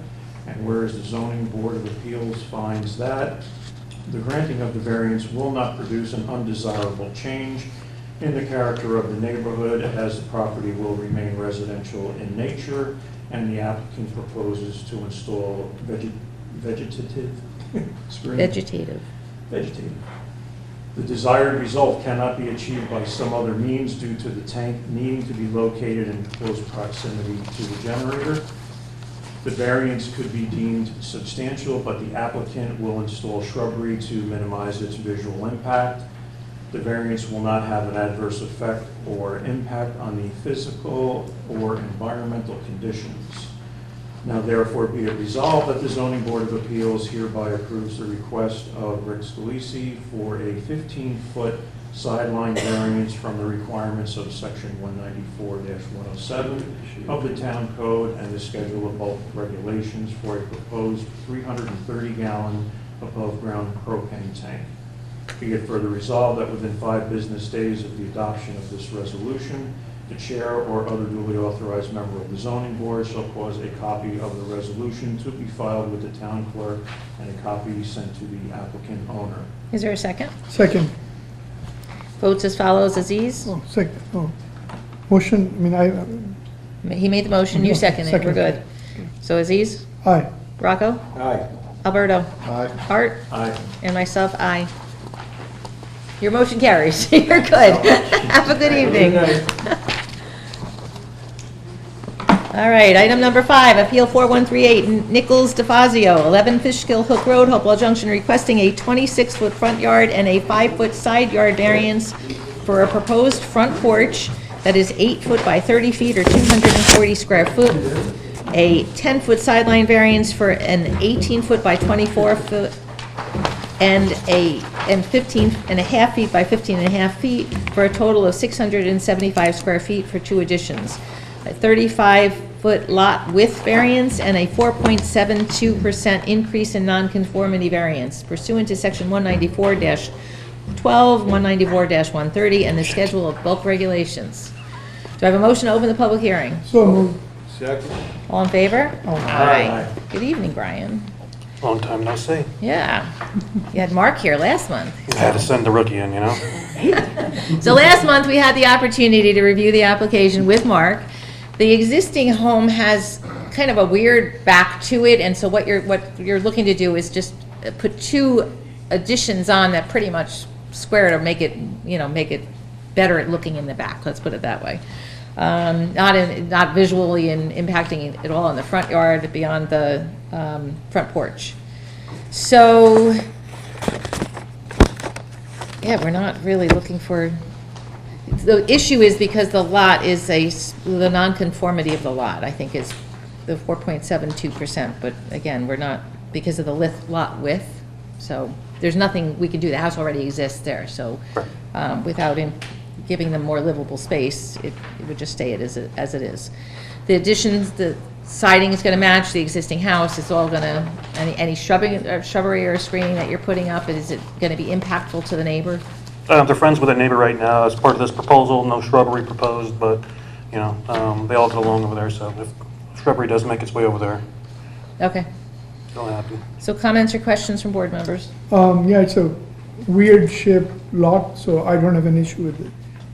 and whereas the Zoning Board of Appeals finds that the granting of the variance will not produce an undesirable change in the character of the neighborhood, as the property will remain residential in nature, and the applicant proposes to install vegetative screen. Vegetative. Vegetative. The desired result cannot be achieved by some other means due to the tank needing to be located in close proximity to the generator. The variance could be deemed substantial, but the applicant will install shrubbery to minimize its visual impact. The variance will not have an adverse effect or impact on the physical or environmental conditions. Now therefore be it resolved that the Zoning Board of Appeals hereby approves the request of Rick Scalisi for a 15-foot sideline variance from the requirements of section 194-107 of the town code and the schedule of bulk regulations for a proposed 330-gallon above-ground propane tank. Be it further resolved that within 5 business days of the adoption of this resolution, the chair or other duly authorized member of the zoning board shall cause a copy of the resolution to be filed with the town clerk and a copy sent to the applicant owner. Is there a second? second, Votes as follows. Aziz? motion, I mean, He made the motion, you seconded it, we're good. So Aziz? aye. Rocco? Aye. Alberto? Aye. Art? Aye. And myself, aye. Your motion carries. You're good. Have a good evening. Good night. All right, item number 5, Appeal 4138, Nichols DeFazio, 11 Fishkill Hook Road, Hopewell Junction, requesting a 26-foot front yard and a 5-foot side yard variance for a proposed front porch that is 8 foot by 30 feet or 240 square foot, a 10-foot sideline variance for an 18-foot by 24 foot and 15 and a half feet by 15 and a half feet for a total of 675 square feet for 2 additions. A 35-foot lot width variance and a 4.72% increase in nonconformity variance pursuant to section 194-12, 194-130, and the schedule of bulk regulations. Do I have a motion to open the public hearing? So moved. Second. All in favor? Aye. Good evening, Brian. Long time no see. Yeah. You had Mark here last month. I had to send the rookie in, you know? So last month, we had the opportunity to review the application with Mark. The existing home has kind of a weird back to it, and so what you're looking to do is just put 2 additions on that pretty much square it or make it better at looking in the back, let's put it that way. Not visually and impacting it all on the front yard beyond the front porch. So, yeah, we're not really looking for, the issue is because the lot is the nonconformity of the lot, I think, is the 4.72%, but again, we're not, because of the lot width, so there's nothing we can do, the house already exists there, so without giving them more livable space, it would just stay as it is. The additions, the siding is going to match the existing house, it's all going to, any shrubbery or screening that you're putting up, is it going to be impactful to the neighbor? They're friends with their neighbor right now as part of this proposal, no shrubbery proposed, but, you know, they all get along over there, so if shrubbery does make its way over there, Okay, it'll happen. so comments or questions from board members? Yeah, it's a weird shaped lot, so I don't have an issue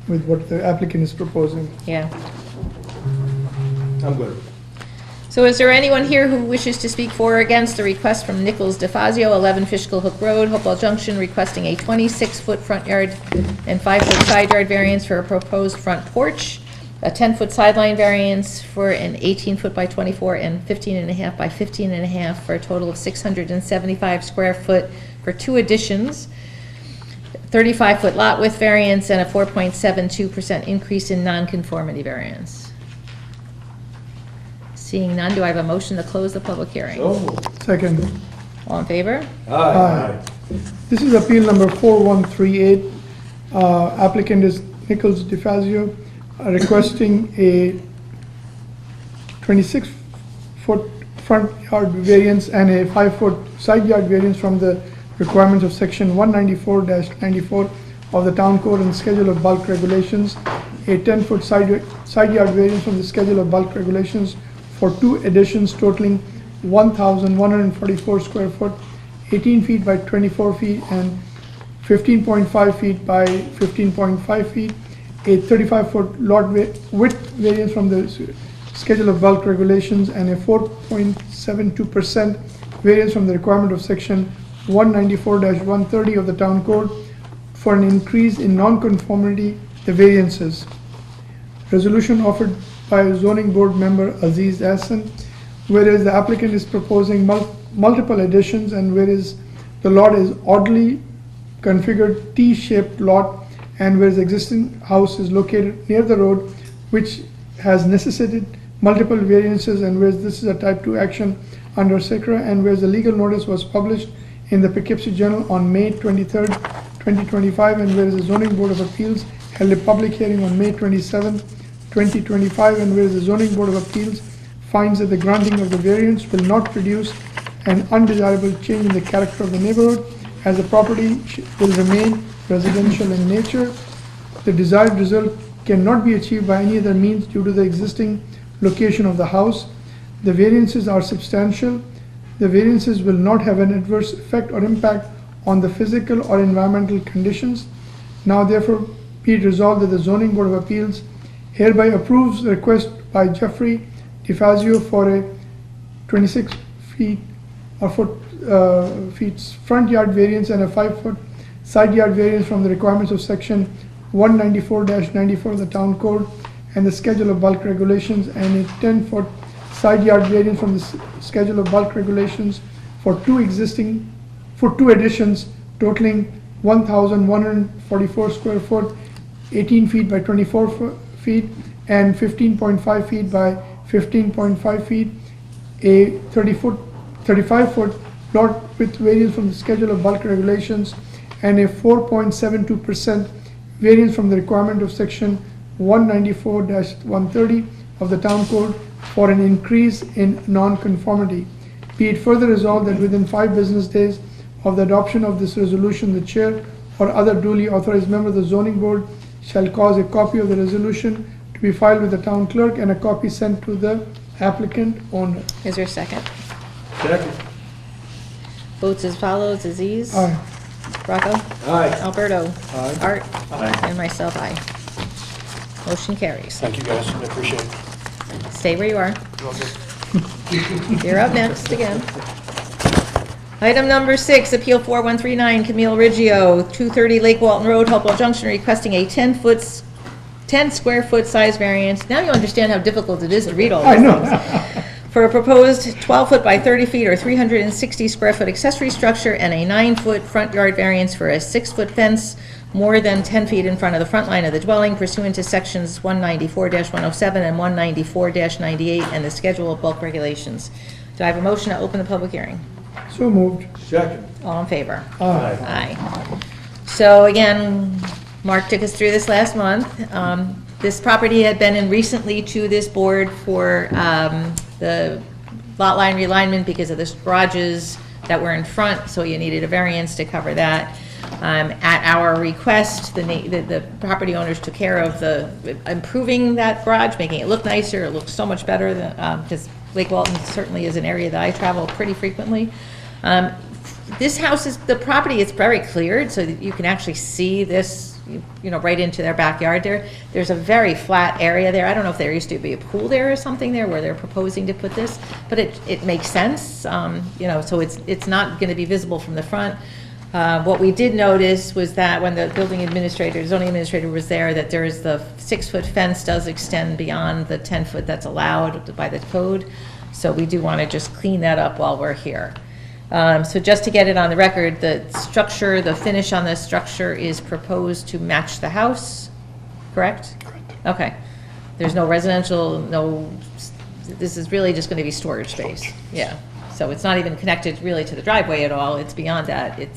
with what the applicant is proposing. Yeah. I'm good. So is there anyone here who wishes to speak for or against the request from Nichols DeFazio, 11 Fishkill Hook Road, Hopewell Junction, requesting a 26-foot front yard and 5-foot side yard variance for a proposed front porch, a 10-foot sideline variance for an 18-foot by 24 and 15.5 by 15.5 for a total of 675 square foot for 2 additions, 35-foot lot width variance, and a 4.72% increase in nonconformity variance. Seeing none, do I have a motion to close the public hearing? So moved. Second. All in favor? Aye. This is appeal number 4138. Applicant is Nichols DeFazio, requesting a 26-foot front yard variance and a 5-foot side yard variance from the requirements of section 194-94 of the Town Code and Schedule of Bulk Regulations, a 10-foot side yard variance from the Schedule of Bulk Regulations for 2 additions totaling 1,144 square foot, 18 feet by 24 feet and 15.5 feet by 15.5 feet, a 35-foot lot width variance from the Schedule of Bulk Regulations, and a 4.72% variance from the requirement of section 194-130 of the Town Code for an increase in non-conformity, the variances. Resolution offered by zoning board member Aziz Hassan, whereas the applicant is proposing multiple additions and whereas the lot is oddly configured T-shaped lot and whereas the existing house is located near the road which has necessitated multiple variances and whereas this is a type 2 action under SECRA and whereas the legal notice was published in the Poughkeepsie Journal on May 23rd, 2025 and whereas the zoning board of appeals held a public hearing on May 27th, 2025 and whereas the zoning board of appeals finds that the granting of the variance will not produce an undesirable change in the character of the neighborhood as the property will remain residential in nature. The desired result cannot be achieved by any other means due to the existing location of the house. The variances are substantial. The variances will not have an adverse effect or impact on the physical or environmental conditions. Now therefore be it resolved that the zoning board of appeals hereby approves the request by Jeffrey DeFazio for a 26 feet or feet front yard variance and a 5-foot side yard variance from the requirements of section 194-94 of the Town Code and the Schedule of Bulk Regulations and a 10-foot side yard variance from the Schedule of Bulk Regulations for 2 additions totaling 1,144 square foot, 18 feet by 24 feet and 15.5 feet by 15.5 feet, a 35-foot lot width variance from the Schedule of Bulk Regulations and a 4.72% variance from the requirement of section 194-130 of the Town Code for an increase in non-conformity. Be it further resolved that within 5 business days of the adoption of this resolution, the chair or other duly authorized member of the zoning board shall cause a copy of the resolution to be filed with the town clerk and a copy sent to the applicant owner. Is there a second? Second. Votes as follows, Aziz. Aye. Rocco. Aye. Alberto. Aye. Art. Aye. And myself, aye. Motion carries. Thank you, guys, I appreciate it. Stay where you are. You're all good. You're up next again. Item number 6, Appeal 4139, Camille Riggio, 230 Lake Walton Road, Hopewell Junction, requesting a 10 square foot size variance. Now you understand how difficult it is to read all I these know. things. For a proposed 12 foot by 30 feet or 360 square foot accessory structure and a 9-foot front yard variance for a 6-foot fence more than 10 feet in front of the front line of the dwelling pursuant to sections 194-107 and 194-98 and the Schedule of Bulk Regulations. Do I have a motion to open the public hearing? So moved. Second. All in favor? Aye. Aye. So again, Mark took us through this last month. This property had been in recently to this board for the lot line realignment because of the garages that were in front, so you needed a variance to cover that. At our request, the property owners took care of improving that garage, making it look nicer. It looks so much better because Lake Walton certainly is an area that I travel pretty frequently. This house is, the property is very cleared, so that you can actually see this, right into their backyard there. There's a very flat area there. I don't know if there used to be a pool there or something there where they're proposing to put this, but it makes sense, so it's not gonna be visible from the front. What we did notice was that when the zoning administrator was there, that there is the 6-foot fence does extend beyond the 10-foot that's allowed by the code. So we do want to just clean that up while we're here. So just to get it on the record, the finish on the structure is proposed to match the house, correct? Correct. Okay. There's no residential, this is really just going to be storage space. Yeah. So it's not even connected really to the driveway at all. It's beyond that. Yeah,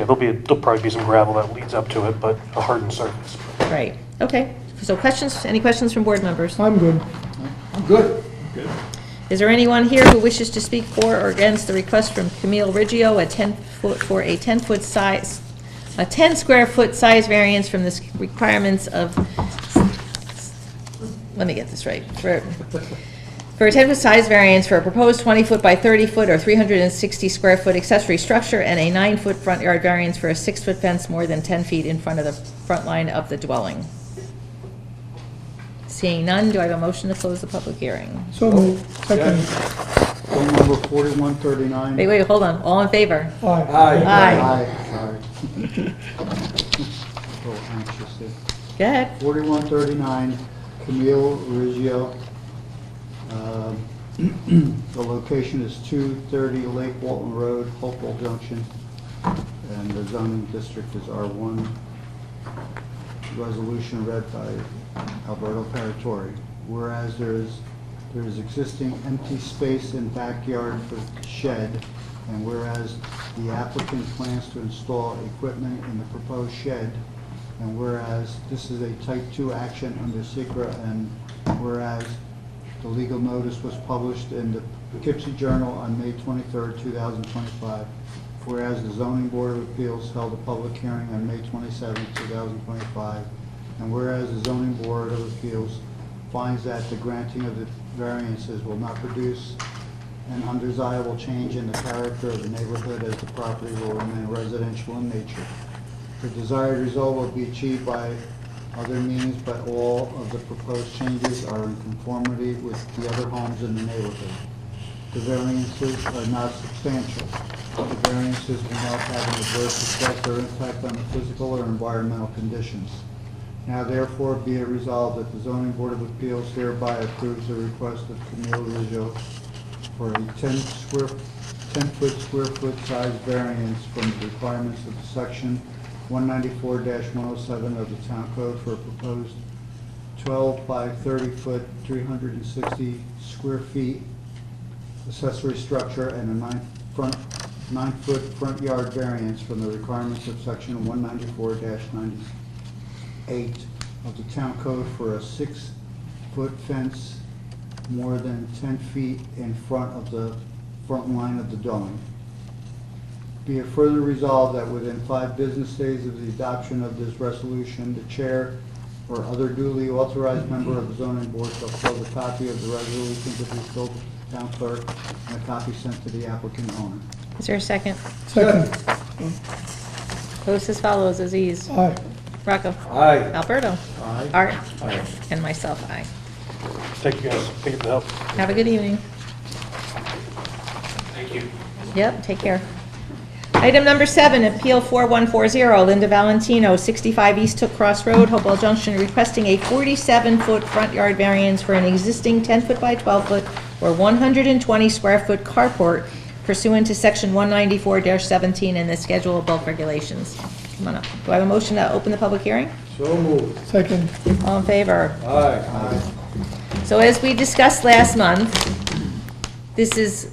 there'll probably be some gravel that leads up to it, but a hardened surface. Right. Okay. So any questions from board members? I'm good. I'm good. Is there anyone here who wishes to speak for or against the request from Camille Riggio, for a 10-foot size, a 10 square foot size variance from the requirements of, let me get this right, for a 10-foot size variance for a proposed 20-foot by 30-foot or 360 square foot accessory structure and a 9-foot front yard variance for a 6-foot fence more than 10 feet in front of the front line of the dwelling. Seeing none, do I have a motion to close the public hearing? So moved. Second. Bill number 4139. Wait, hold on. All in favor? Aye. Aye. Aye. Sorry. A little anxious here. Go ahead. 4139 Camille Riggio. The location is 230 Lake Walton Road, Hopewell Junction, and the zoning district is R1. Resolution read by Alberto Paratori. Whereas there is existing empty space in backyard for shed, and whereas the applicant plans to install equipment in the proposed shed, and whereas this is a type 2 action under SECRA, and whereas the legal notice was published in the Poughkeepsie Journal on May 23rd, 2025. Whereas the Zoning Board of Appeals held a public hearing on May 27th, 2025. And whereas the Zoning Board of Appeals finds that the granting of the variances will not produce an undesirable change in the character of the neighborhood as the property will remain residential in nature. The desired result will be achieved by other means, but all of the proposed changes are in conformity with the other homes in the neighborhood. The variances are not substantial. The variances will not have an adverse effect or impact on the physical or environmental conditions. Now therefore be it resolved that the Zoning Board of Appeals hereby approves the request of Camille Riggio for a 10-foot square foot size variance from the requirements of section 194-107 of the Town Code for a proposed 12 by 30 foot, 360 square feet accessory structure and a 9-foot front yard variance from the requirements of section 194-98 of the Town Code for a 6-foot fence more than 10 feet in front of the front line of the dwelling. Be it further resolved that within 5 business days of the adoption of this resolution, the chair or other duly authorized member of the zoning board shall close a copy of the resolution to be filled with the town clerk and a copy sent to the applicant owner. Is there a second? Second. Votes as follows. Aziz. Aye. Rocco. Aye. Alberto. Aye. Art. And myself, aye. Thank you, guys. Thank you for the help. Have a good evening. Thank you. Yep, take care. Item number 7, Appeal 4140, Linda Valentino, 65 East Hook Cross Road, Hopewell Junction, requesting a 47-foot front yard variance for an existing 10-foot by 12-foot or 120 square foot carport pursuant to section 194-17 in the Schedule of Bulk Regulations. Come on up. Do I have a motion to open the public hearing? So moved. Second. All in favor? Aye. So as we discussed last month, this is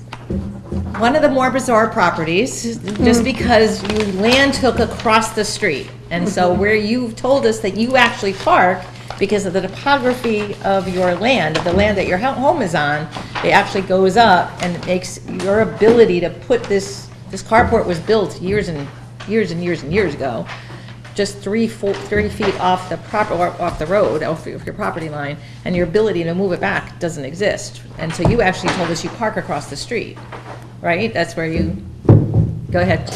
one of the more bizarre properties, just because you land took across the street. And so where you've told us that you actually park, because of the topography of your land, of the land that your home is on, it actually goes up and it makes your ability to put this carport was built years and years and years and years ago, just 30 feet off the road, off your property line, and your ability to move it back doesn't exist. And so you actually told us you park across the street, right? That's where you, go ahead.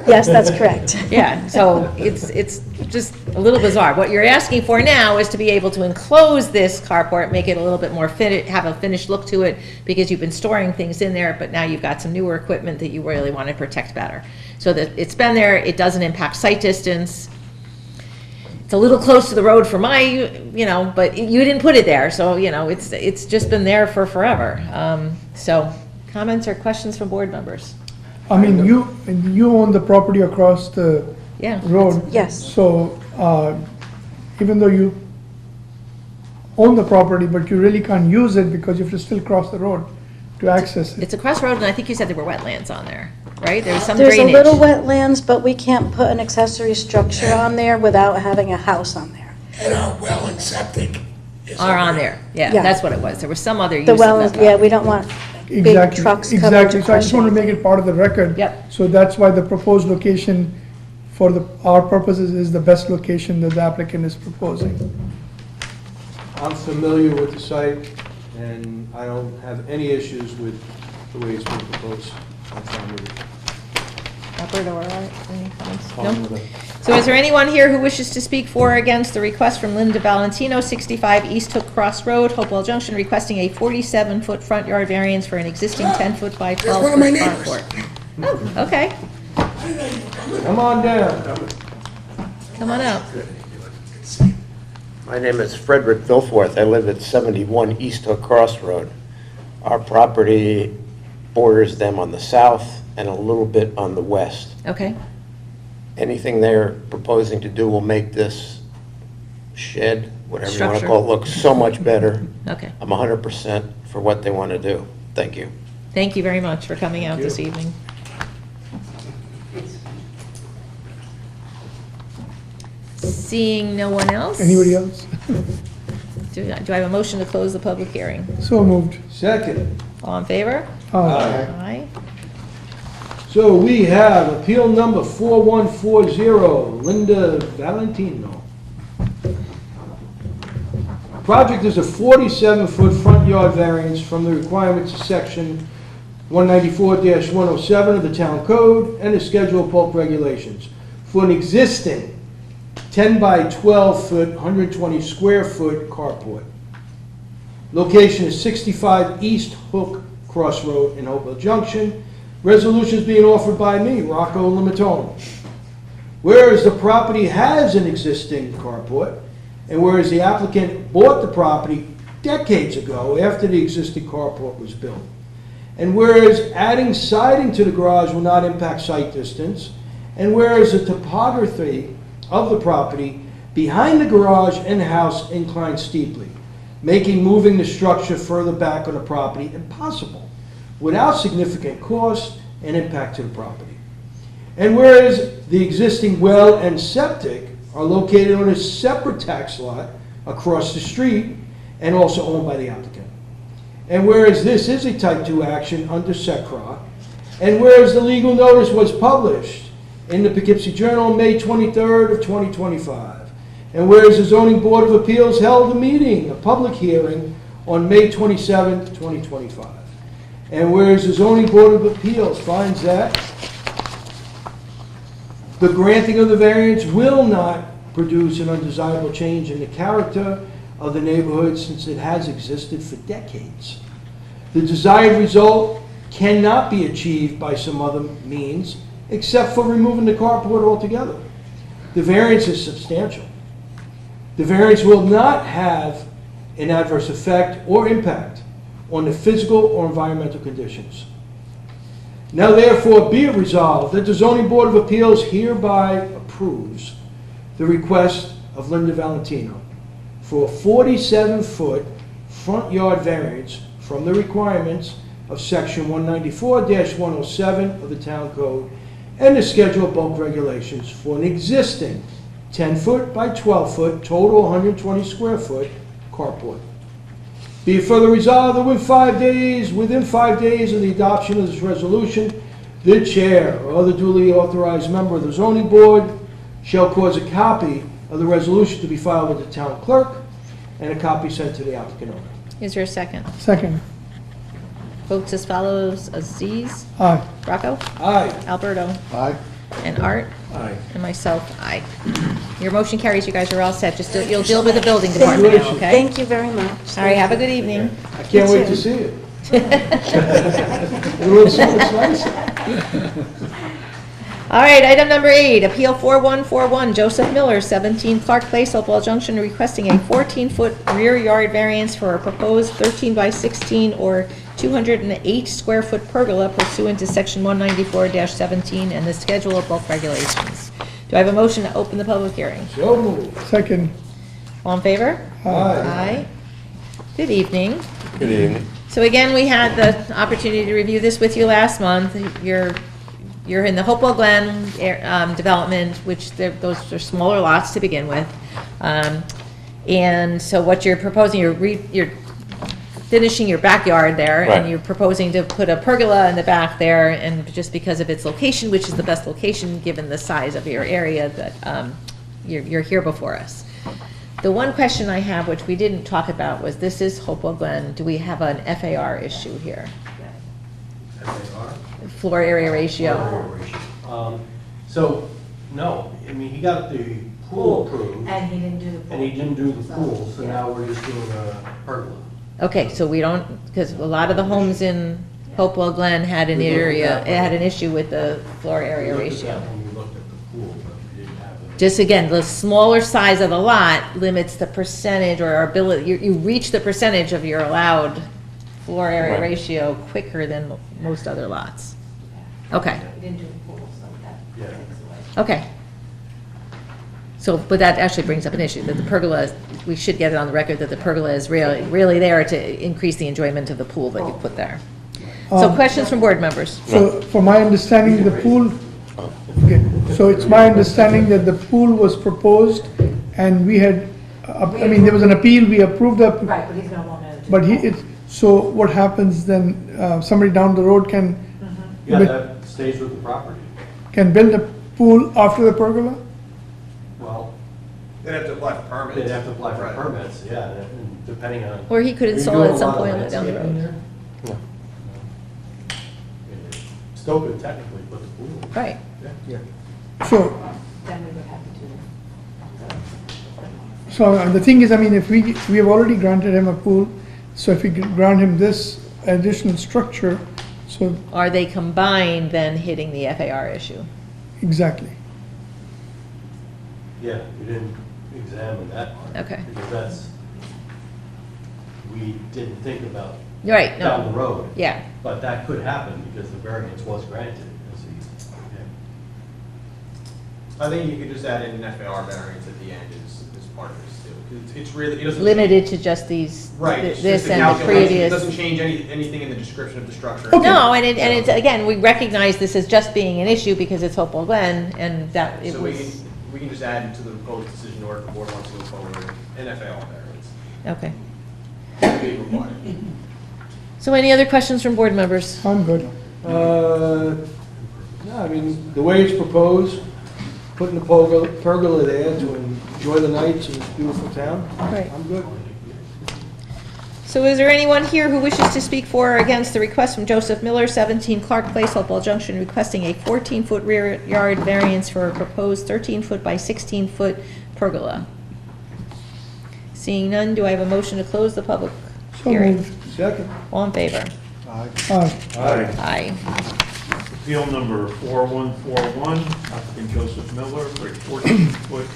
Yes, that's correct. Yeah, so it's just a little bizarre. What you're asking for now is to be able to enclose this carport, make it a little bit more have a finished look to it, because you've been storing things in there, but now you've got some newer equipment that you really want to protect better. So that it's been there, it doesn't impact sight distance. It's a little close to the road for but you didn't put it there, so, it's just been there for forever. So, comments or questions from board members? I mean, you own the property across the Yeah. road. Yes. So, even though you own the property, but you really can't use it because you have to still cross the road to access it. It's a crossroad, and I think you said there were wetlands on there, right? There's some There's a drainage. little wetlands, but we can't put an accessory structure on there without having a house on there. And our well and septic is Are on there, yeah, Yeah. that's what it was. There was some other use The of well, that. yeah, we don't want big Exactly, trucks coming exactly. to So I just crush want to make anything. it part of the record. Yep. So that's why the proposed location for our purposes is the best location that the applicant is proposing. I'm familiar with the site, and I don't have any issues with the way it's been proposed. I'm fine with it. Albert or Art, any comments? Fine No? with it. So is there anyone here who wishes to speak for or against the request from Linda Valentino, 65 East Hook Cross Road, Hopewell Junction, requesting a 47-foot front yard variance for an existing 10-foot by That's one of my 12-foot neighbors. carport? Oh, okay, Come on down. come on out. My name is Frederick Vilforth. I live at 71 East Hook Cross Road. Our property borders them on the south and a little bit on the west. Okay, Anything they're proposing to do will make this shed, whatever you want to Structure. call it, look so much better. okay. I'm 100% for what they want to do. Thank you. Thank you very much for coming out this evening. Seeing no one else? Anybody else? Do I have a motion to close the public hearing? So moved. Second. All in favor? Aye. Aye. So we have appeal number 4140, Linda Valentino. Project is a 47-foot front yard variance from the requirements of section 194-107 of the town code and the schedule of bulk regulations for an existing 10 by 12 foot, 120 square foot carport. Location is 65 East Hook Cross Road in Hopewell Junction. Resolution is being offered by me, Rocco Limatone. Whereas the property has an existing carport, and whereas the applicant bought the property decades ago after the existing carport was built, and whereas adding siding to the garage will not impact sight distance, and whereas the topography of the property behind the garage and house inclines steeply, making moving the structure further back on the property impossible without significant cost and impact to the property. And whereas the existing well and septic are located on a separate tax lot across the street and also owned by the applicant. And whereas this is a type 2 action under SECRA, and whereas the legal notice was published in the Poughkeepsie Journal on May 23rd of 2025, and whereas the Zoning Board of Appeals held a meeting, a public hearing, on May 27th, 2025, and whereas the Zoning Board of Appeals finds that the granting of the variance will not produce an undesirable change in the character of the neighborhood since it has existed for decades. The desired result cannot be achieved by some other means except for removing the carport altogether. The variance is substantial. The variance will not have an adverse effect or impact on the physical or environmental conditions. Now therefore be it resolved that the Zoning Board of Appeals hereby approves the request of Linda Valentino for a 47-foot front yard variance from the requirements of section 194-107 of the town code and the schedule of bulk regulations for an existing 10-foot by 12-foot, total 120 square foot carport. Be it further resolved that within 5 days of the adoption of this resolution, the chair or other duly authorized member of the zoning board shall cause a copy of the resolution to be filed with the town clerk and a copy sent to the applicant owner. Is there a second? Second. Votes as follows: Aziz, Aye. Rocco, Aye. Alberto, Aye. and Art, Aye. and myself, aye. Your motion carries, you guys are all set. Just, you'll deal with the building department now, okay? Thank you very much. All right, have a good evening. I can't wait to see it. It will so much nicer. All right, item number 8, Appeal 4141, Joseph Miller, 17 Clark Place, Hopewell Junction, requesting a 14-foot rear yard variance for a proposed 13 by 16 or 208 square foot pergola pursuant to section 194-17 and the schedule of bulk regulations. Do I have a motion to open the public hearing? So moved. Second. All in favor? Aye. Aye. Good evening. Good evening. So again, we had the opportunity to review this with you last month. You're in the Hopewell Glen development, which those are smaller lots to begin with. And so what you're proposing, you're finishing your backyard there, and Right. you're proposing to put a pergola in the back there, and just because of its location, which is the best location given the size of your area, that you're here before us. The one question I have, which we didn't talk about, was this is Hopewell Glen. Do we have an FAR issue here? Floor area ratio. So, no, I mean, he got the pool approved, And he didn't do the pool. and he didn't do the pool, so Yeah. now we're just doing a pergola. Okay, so we don't, because a lot of the homes in Hopewell Glen had an issue with the floor area We looked at ratio. that when we looked at the pool, but we didn't have it. Just again, the smaller size of the lot limits the percentage or our ability, you reach the percentage of your allowed floor area Right. ratio quicker than most other lots. Okay, He didn't do the pool, so that Yeah. takes away. okay. So, but that actually brings up an issue, that the pergola, we should get it on the record that the pergola is really there to increase the enjoyment of the pool that you put there. So questions from board members? So, for my understanding, the pool, okay, so it's my understanding that the pool was proposed, and we had, I mean, there was an appeal, we approved that, Right, but he's no longer. but so what happens then, somebody down the road can, Yeah, But- that stays with the property. can build a pool after the pergola? Well, They'd have to apply for permits. they'd have to apply for Right. permits, yeah, and depending on. Or he could Are you install doing it at a some lot of point down the landscaping road. there? Still could technically put the pool. Right. So, Then we would have to. the thing is, I mean, if we have already granted him a pool, so if we grant him this additional structure, so, Are they combined then hitting the FAR issue? exactly. Yeah, we didn't examine that part. Okay. Because that's, we didn't think about Right, down the no, road. yeah. But that could happen because the variance was granted. as he- I think you could just add in an FAR variance at the end is part of this too. 'Cause it's really, it doesn't. Limited to just these, Right, it's this just a and the calculation. It previous. doesn't change anything in the description of the structure. No, and it's, again, we recognize this as just being an issue because it's Hopewell Glen, and that it So was, we can just add to the proposed decision or if the board wants to move forward with an FAR variance. okay. That would be required. So any other questions from board members? I'm good. No, I mean, the way it's proposed, putting the pergola there to enjoy the nights in this beautiful town, Right. I'm good. So is there anyone here who wishes to speak for or against the request from Joseph Miller, 17 Clark Place, Hopewell Junction, requesting a 14-foot rear yard variance for a proposed 13-foot by 16-foot pergola? Seeing none, do I have a motion to close the public So hearing? moved. Second. All in favor? Aye. Aye. Aye. Appeal number 4141, applicant Joseph Miller for a 14-foot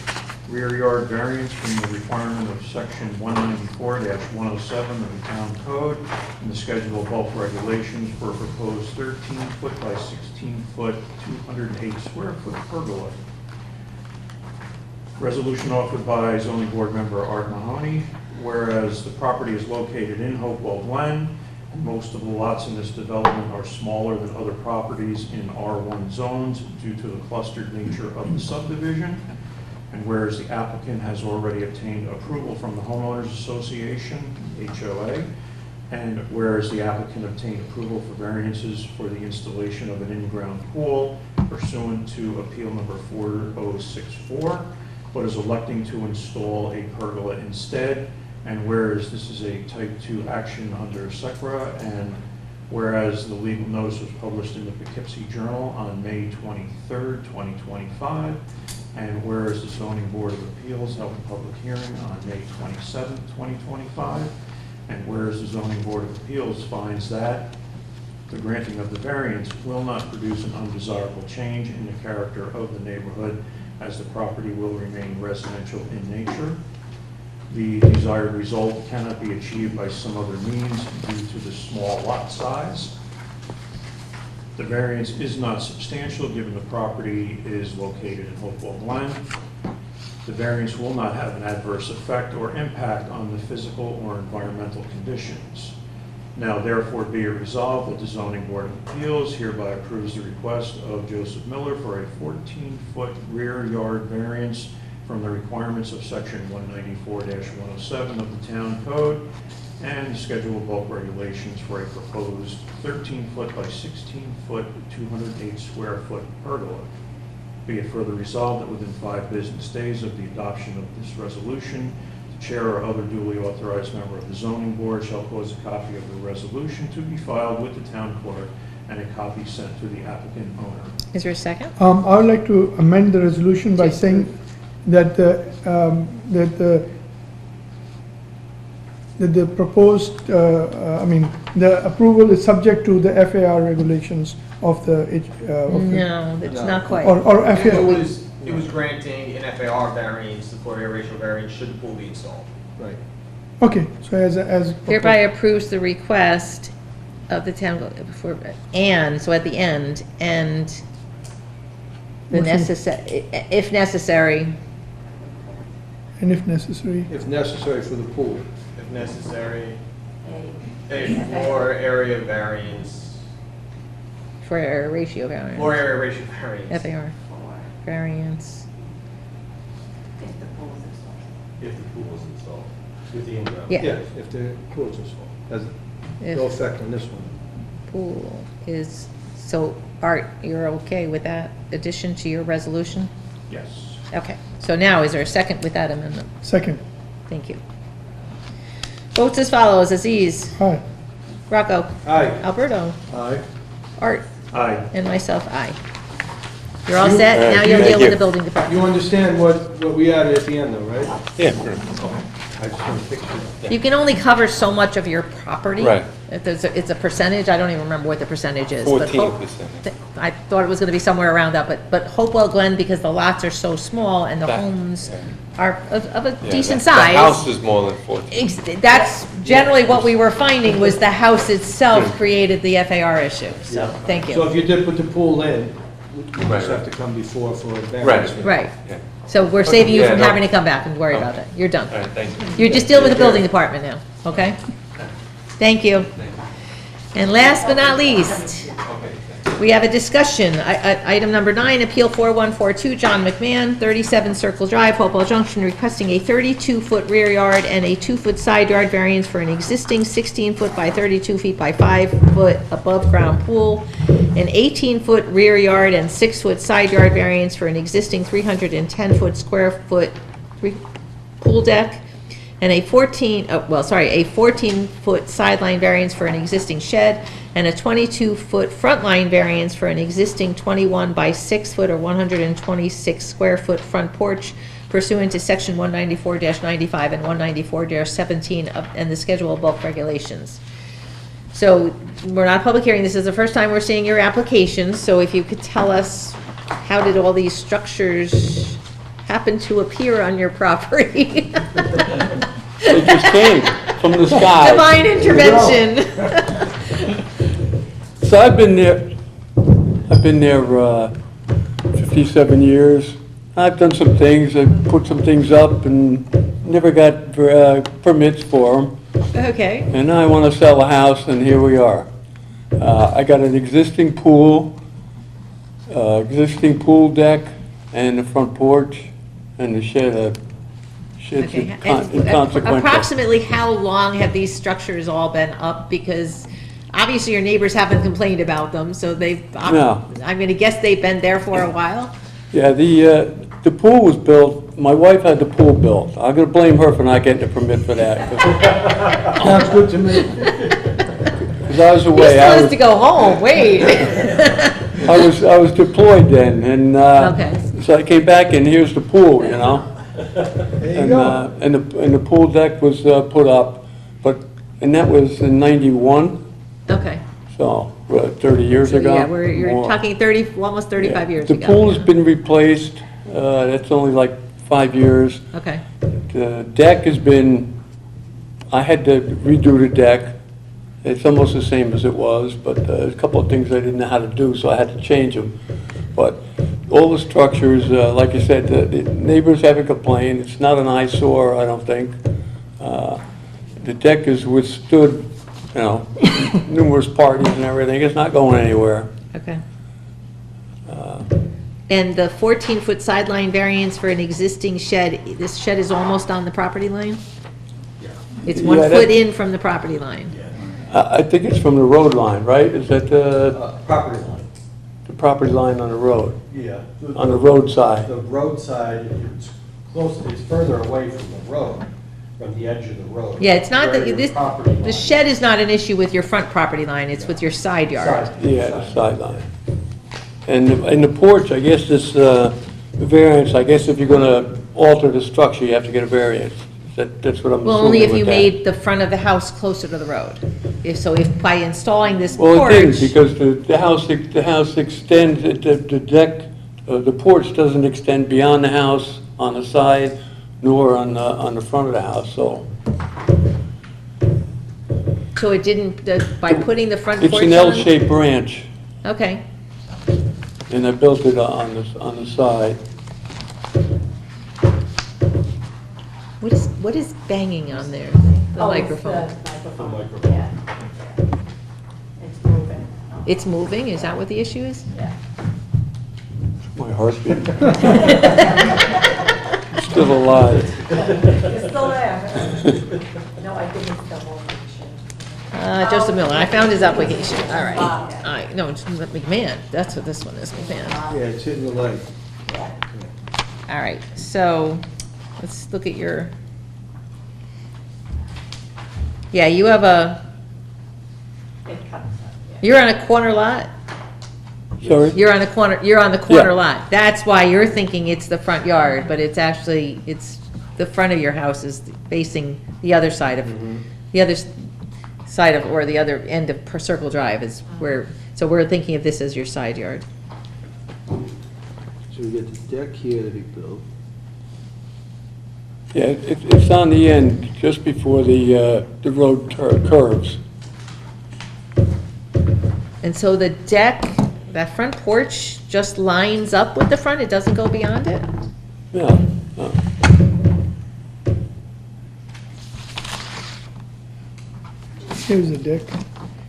rear yard variance from the requirement of section 194-107 of the town code and the schedule of bulk regulations for a proposed 13-foot by 16-foot, 208 square foot pergola. Resolution offered by zoning board member Art Mahoney, whereas the property is located in Hopewell Glen And most of the lots in this development are smaller than other properties in R1 zones due to the clustered nature of the subdivision. And whereas the applicant has already obtained approval from the homeowners association, HOA, and whereas the applicant obtained approval for variances for the installation of an in-ground pool pursuant to appeal number 4064, but is electing to install a pergola instead, and whereas this is a type 2 action under SECRA, and whereas the legal notice was published in the Poughkeepsie Journal on May 23rd, 2025, and whereas the Zoning Board of Appeals held a public hearing on May 27th, 2025, and whereas the Zoning Board of Appeals finds that the granting of the variance will not produce an undesirable change in the character of the neighborhood, as the property will remain residential in nature. The desired result cannot be achieved by some other means due to the small lot size. The variance is not substantial given the property is located in Hopewell Glen. The variance will not have an adverse effect or impact on the physical or environmental conditions. Now therefore be it resolved that the Zoning Board of Appeals hereby approves the request of Joseph Miller for a 14-foot rear yard variance from the requirements of section 194-107 of the Town Code and schedule of bulk regulations for a proposed 13-foot by 16-foot, 208 square foot pergola. Be it further resolved that within 5 business days of the adoption of this resolution, the chair or other duly authorized member of the zoning board shall cause a copy of the resolution to be filed with the town clerk and a copy sent to the applicant owner. Is there a second? I would like to amend the resolution by saying that the proposed, the approval is subject to the FAR regulations of the. No, that's not quite. Or FAR. It was granting an FAR variance, the floor area ratio variance, should the pool be installed. Right. Okay, so as. Hereby approves the request of the town, before, and, so at the end, and the necessary, if necessary, And if necessary. If necessary for the pool. If necessary, a floor area variance, for a ratio variance. floor area ratio variance. FAR, variance. If the pool is installed. If the pool is installed, with the in-ground. Yeah. Yes, if the pool is installed. Has If no effect on this one. pool is, so Art, you're okay with that addition to your resolution? Yes. Okay, so now is there a second with that amendment? Second. Thank you. Votes as follows: Aziz, Aye. Rocco, Aye. Alberto, Aye. Art, Aye. and myself, aye. You're all set, now you'll deal with the building department. You understand what we added at the end though, right? Yeah. I just want to picture. You can only cover so much of your property. Right. If there's it's a percentage, I don't even remember what the percentage is. but 14%. I thought it was gonna be somewhere around that, but Hopewell Glen, because the lots are so small and the That- homes yeah. are of a Yeah, decent the size. house is more than 14. That's generally what we were finding, was the house itself created the FAR issue, so, thank So you. if you did put the pool in, you Right, just right. have to come before for a variance. Right. Right, Yeah. so we're saving you Yeah, from no. having to come back and worry about it, you're done. All right, thank you. You're just dealing with the building department now, okay? Thank you. And last but not least, we have a discussion. Item number 9, Appeal 4142, John McMahon, 37 Circle Drive, Hopewell Junction, requesting a 32-foot rear yard and a 2-foot side yard variance for an existing 16-foot by 32 feet by 5-foot above-ground pool, an 18-foot rear yard and 6-foot side yard variance for an existing 310-foot square foot pool deck, and a 14-foot sideline variance for an existing shed, and a 22-foot front line variance for an existing 21 by 6-foot or 126 square foot front porch pursuant to section 194-95 and 194-17 and the schedule of bulk regulations. So we're not a public hearing, this is the first time we're seeing your application, so if you could tell us, how did all these structures happen to appear on your property? It just came from the sky. Divine intervention. So I've been there 57 years. I've done some things, I've put some things up and never got permits for them. Okay. And now I want to sell a house, and here we are. I got an existing pool deck, and the front porch, and the shed. Shed's Okay. inconsequential. Approximately how long have these structures all been up? Because obviously your neighbors haven't complained about them, so No. I'm going to guess they've been there for a while. Yeah, the pool was built, my wife had the pool built. I'm gonna blame her for not getting a permit for that. Sounds good to me. Because I was He away. still has to go home, wait. I was deployed then, and, Okay. so I came back and here's the pool, you know? There you And, go. and the pool deck was, put up, and that was in 91, Okay. so, 30 years So, ago. yeah, you're more. talking almost 35 years The ago. pool has been replaced, that's only like 5 years. Okay. The deck has been, I had to redo the deck. It's almost the same as it was, but there's a couple of things I didn't know how to do, so I had to change them. But all the structures, like I said, the neighbors haven't complained. It's not an eyesore, I don't think. The deck has withstood, you know, numerous parties and everything. It's not going anywhere. Okay. And the 14-foot sideline variance for an existing shed, this shed is almost on the property line? It's 1 Yeah, foot that- in from the property line? I think it's from the road line, right? Is that the Property line, property line on the road? yeah. On the roadside? The roadside, it's close, it's further away from the road, from the edge of the road. Yeah, it's not Where that, your this, property the line- shed is not an issue with your front property line, it's with your side yard. Yeah, the sideline. And the porch, I guess this variance, I guess if you're gonna alter the structure, you have to get a variance. That's what I'm assuming Well, only if with you that. made the front of the house closer to the road. If by installing this Well, porch. it didn't, because the house extends, the deck, the porch doesn't extend beyond the house on the side, nor on the front of the house, so. So it didn't, by putting the front porch It's on? an L-shaped branch, Okay. and I built it on the side. What is banging on there, the Oh, it's microphone? the microphone, yeah. It's moving. It's moving, is that what the issue is? Yeah. My heartbeat. Still alive. It's still there. No, I think it's the whole picture. Joseph Miller, I found his application, all right. Ah. All right, no, it's McMahon, that's what this one is, McMahon. Yeah, it's hitting the leg. All right, so, let's look at your, yeah, you have It cuts up, yeah. you're on a corner lot? Sorry? You're on the corner Yeah. lot. That's why you're thinking it's the front yard, but it's actually, it's, the front of your house is facing the other side of, the other side of, or the other end of Circle Drive is where, so we're thinking of this as your side yard. So we get the deck here that he built. Yeah, it's on the end, just before the road curves. And so the deck, that front porch just lines up with the front, it doesn't go beyond it? Yeah. Here's the deck.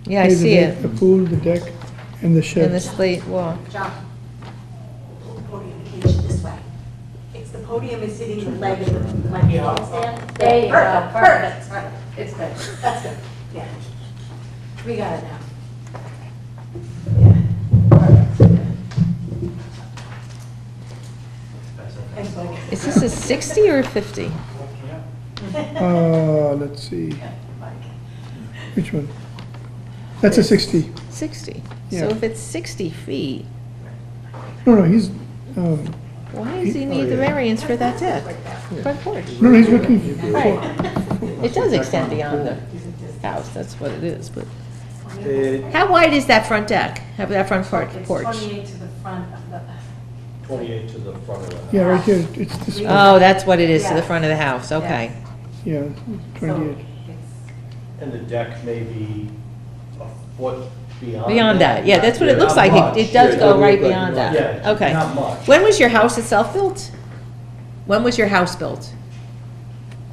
Yeah, I Here's the see deck, it. The pool, the deck, and the And the shed. slate wall. John, pull the podium cage this way. It's, the podium is hitting the leg of the microphone stand. There you go. Perfect, perfect. It's good, that's good, yeah. We got it now. Yeah, perfect. Thanks, Mike. Is this a 60 or a 50? Let's see. Which one? That's a 60. 60. Yeah. So if it's 60 feet, No, he's, why does he need the variance for that deck? Front porch? no, he's looking for, It does extend beyond the house, that's what it is, but. How wide is that front deck? Have that front porch? It's 28 to the front of the. 28 to the front of the house. yeah, right here, it's this one. Oh, that's what it is, to the Yes. front of the house, okay. Yeah, 28. And the deck may be a foot beyond. Beyond that, yeah, that's what it looks not like, much. it does Yeah, go doesn't right look like beyond much. that, Yeah, okay. not much. When was your house itself built? When was your house built?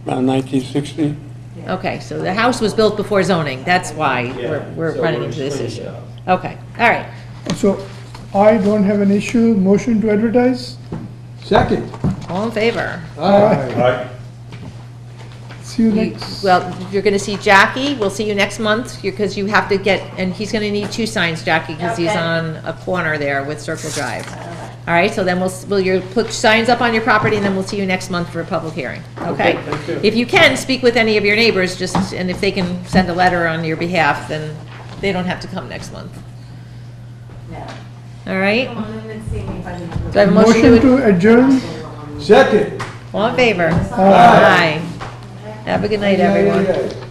Around 1960, Okay, so the house was built before zoning, that's why we're so running we're into this cleaning issue. it up. Okay, all right. So I don't have an issue, motion to advertise? Second. All in favor? Aye. See you next. Well, you're gonna see Jackie, we'll see you next month, because you have to get, and he's gonna need 2 signs, Jackie, because he's Okay. on a corner there with Circle Drive. All right, so then we'll put signs up on your property, and then we'll see you next month for a public hearing, okay? thank you. If you can, speak with any of your neighbors, just, and if they can send a letter on your behalf, then they don't have to come next month, No. all right? Come on in and see me if I didn't. Do I have a motion Motion to, to adjourn? Second. all in favor? Aye. Have a good night, everyone. Aye, aye, aye.